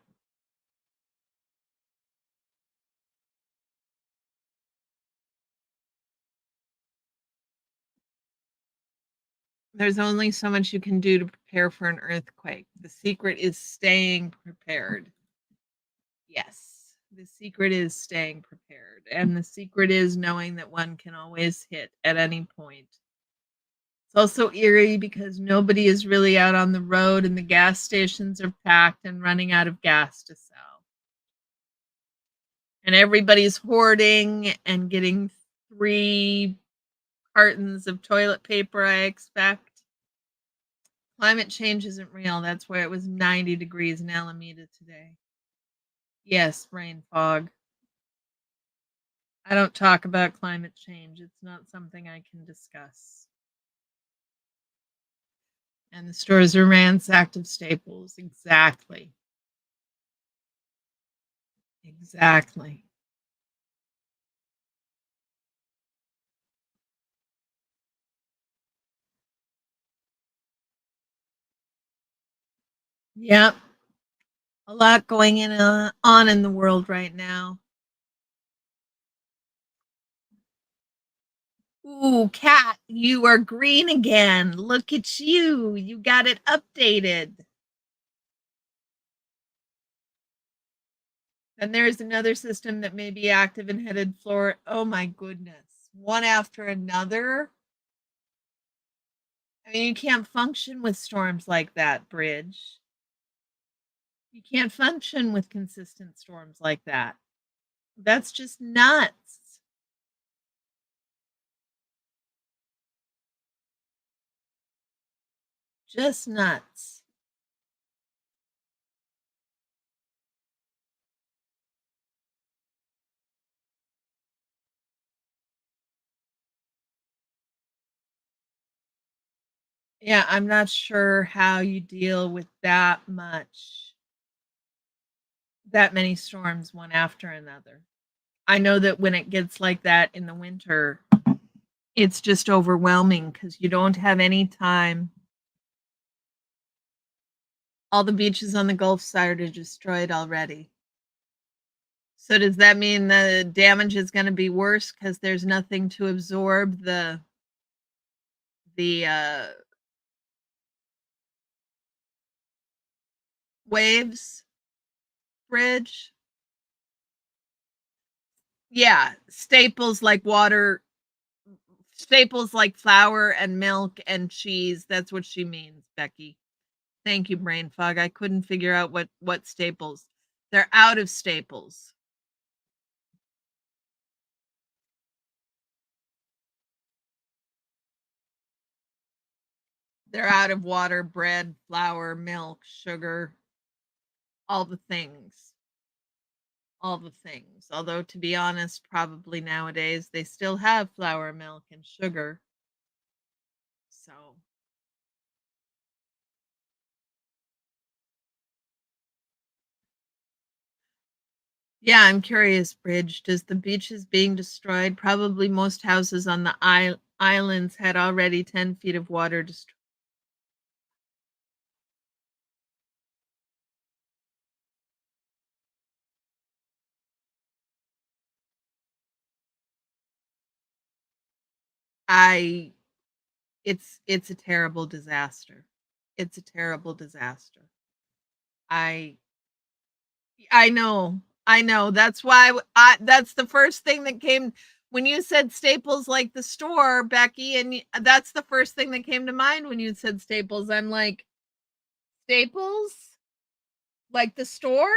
There's only so much you can do to prepare for an earthquake. The secret is staying prepared. Yes, the secret is staying prepared. And the secret is knowing that one can always hit at any point. It's also eerie because nobody is really out on the road and the gas stations are packed and running out of gas to sell. And everybody's hoarding and getting 3 cartons of toilet paper, I expect. Climate change isn't real. That's why it was 90 degrees in Alameda today. Yes, rain fog. I don't talk about climate change. It's not something I can discuss. And the stores are ransacked of staples. Exactly. Exactly. Yep. A lot going on in the world right now. Ooh, Cat, you are green again. Look at you. You got it updated. And there's another system that may be active and headed for, oh my goodness, one after another. I mean, you can't function with storms like that, Bridge. You can't function with consistent storms like that. That's just nuts. Just nuts. Yeah, I'm not sure how you deal with that many storms one after another. I know that when it gets like that in the winter, it's just overwhelming because you don't have any time. All the beaches on the Gulf side are destroyed already. So does that mean the damage is going to be worse because there's nothing to absorb the waves? Bridge? Yeah, staples like water, staples like flour and milk and cheese. That's what she means, Becky. Thank you, brain fog. I couldn't figure out what staples. They're out of staples. They're out of water, bread, flour, milk, sugar, all the things. All the things. Although, to be honest, probably nowadays they still have flour, milk, and sugar. So, yeah, I'm curious, Bridge. Does the beaches being destroyed? Probably most houses on the islands had already 10 feet of water destroyed. I it's a terrible disaster. It's a terrible disaster. I I know. I know. That's why that's the first thing that came when you said Staples like the store, Becky, and that's the first thing that came to mind when you said Staples. I'm like, Staples? Like the store?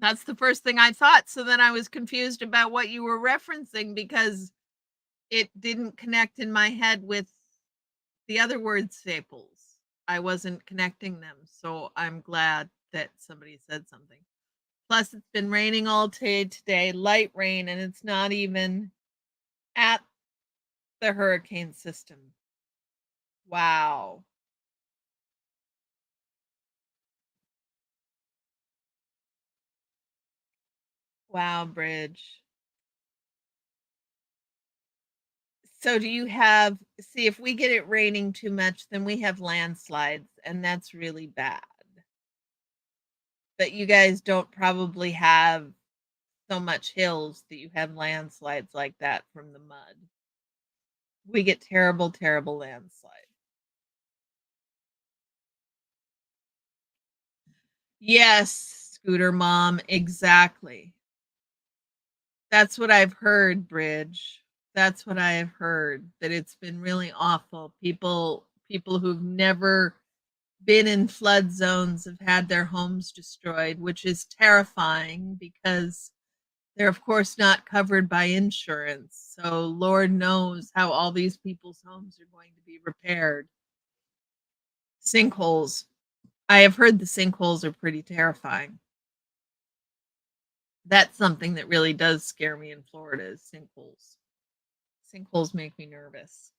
That's the first thing I thought. So then I was confused about what you were referencing because it didn't connect in my head with the other word Staples. I wasn't connecting them. So I'm glad that somebody said something. Plus, it's been raining all day today, light rain, and it's not even at the hurricane system. Wow. Wow, Bridge. So, do you have, see, if we get it raining too much, then we have landslides, and that's really bad. But you guys don't probably have so much hills that you have landslides like that from the mud. We get terrible, terrible landslides. Yes, Scooter Mom, exactly. That's what I've heard, Bridge. That's what I have heard, that it's been really awful. People who've never been in flood zones have had their homes destroyed, which is terrifying because they're of course not covered by insurance. So Lord knows how all these people's homes are going to be repaired. Sinkholes. I have heard the sinkholes are pretty terrifying. That's something that really does scare me in Florida is sinkholes. Sinkholes make me nervous.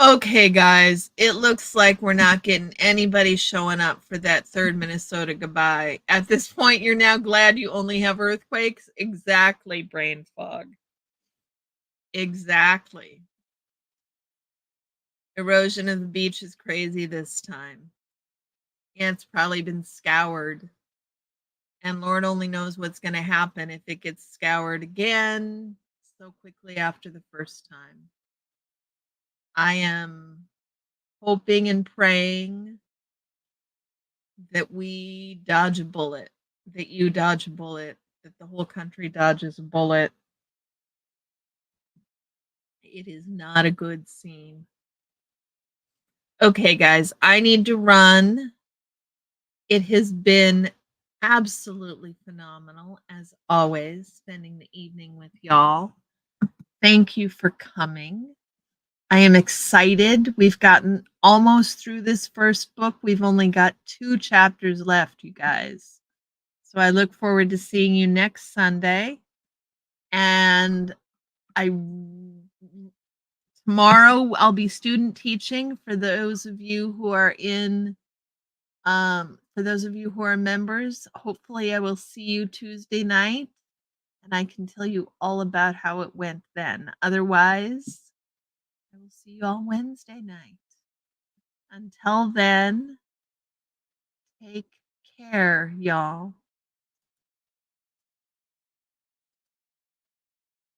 Okay, guys, it looks like we're not getting anybody showing up for that third Minnesota goodbye. At this point, you're now glad you only have earthquakes? Exactly, brain fog. Exactly. Erosion of the beach is crazy this time. Yeah, it's probably been scoured. And Lord only knows what's going to happen if it gets scoured again so quickly after the first time. I am hoping and praying that we dodge a bullet, that you dodge a bullet, that the whole country dodges a bullet. It is not a good scene. Okay, guys, I need to run. It has been absolutely phenomenal, as always, spending the evening with y'all. Thank you for coming. I am excited. We've gotten almost through this first book. We've only got 2 chapters left, you guys. So I look forward to seeing you next Sunday. And tomorrow I'll be student teaching for those of you who are for those of you who are members. Hopefully I will see you Tuesday night and I can tell you all about how it went then. Otherwise, I will see you all Wednesday night. Until then, take care, y'all.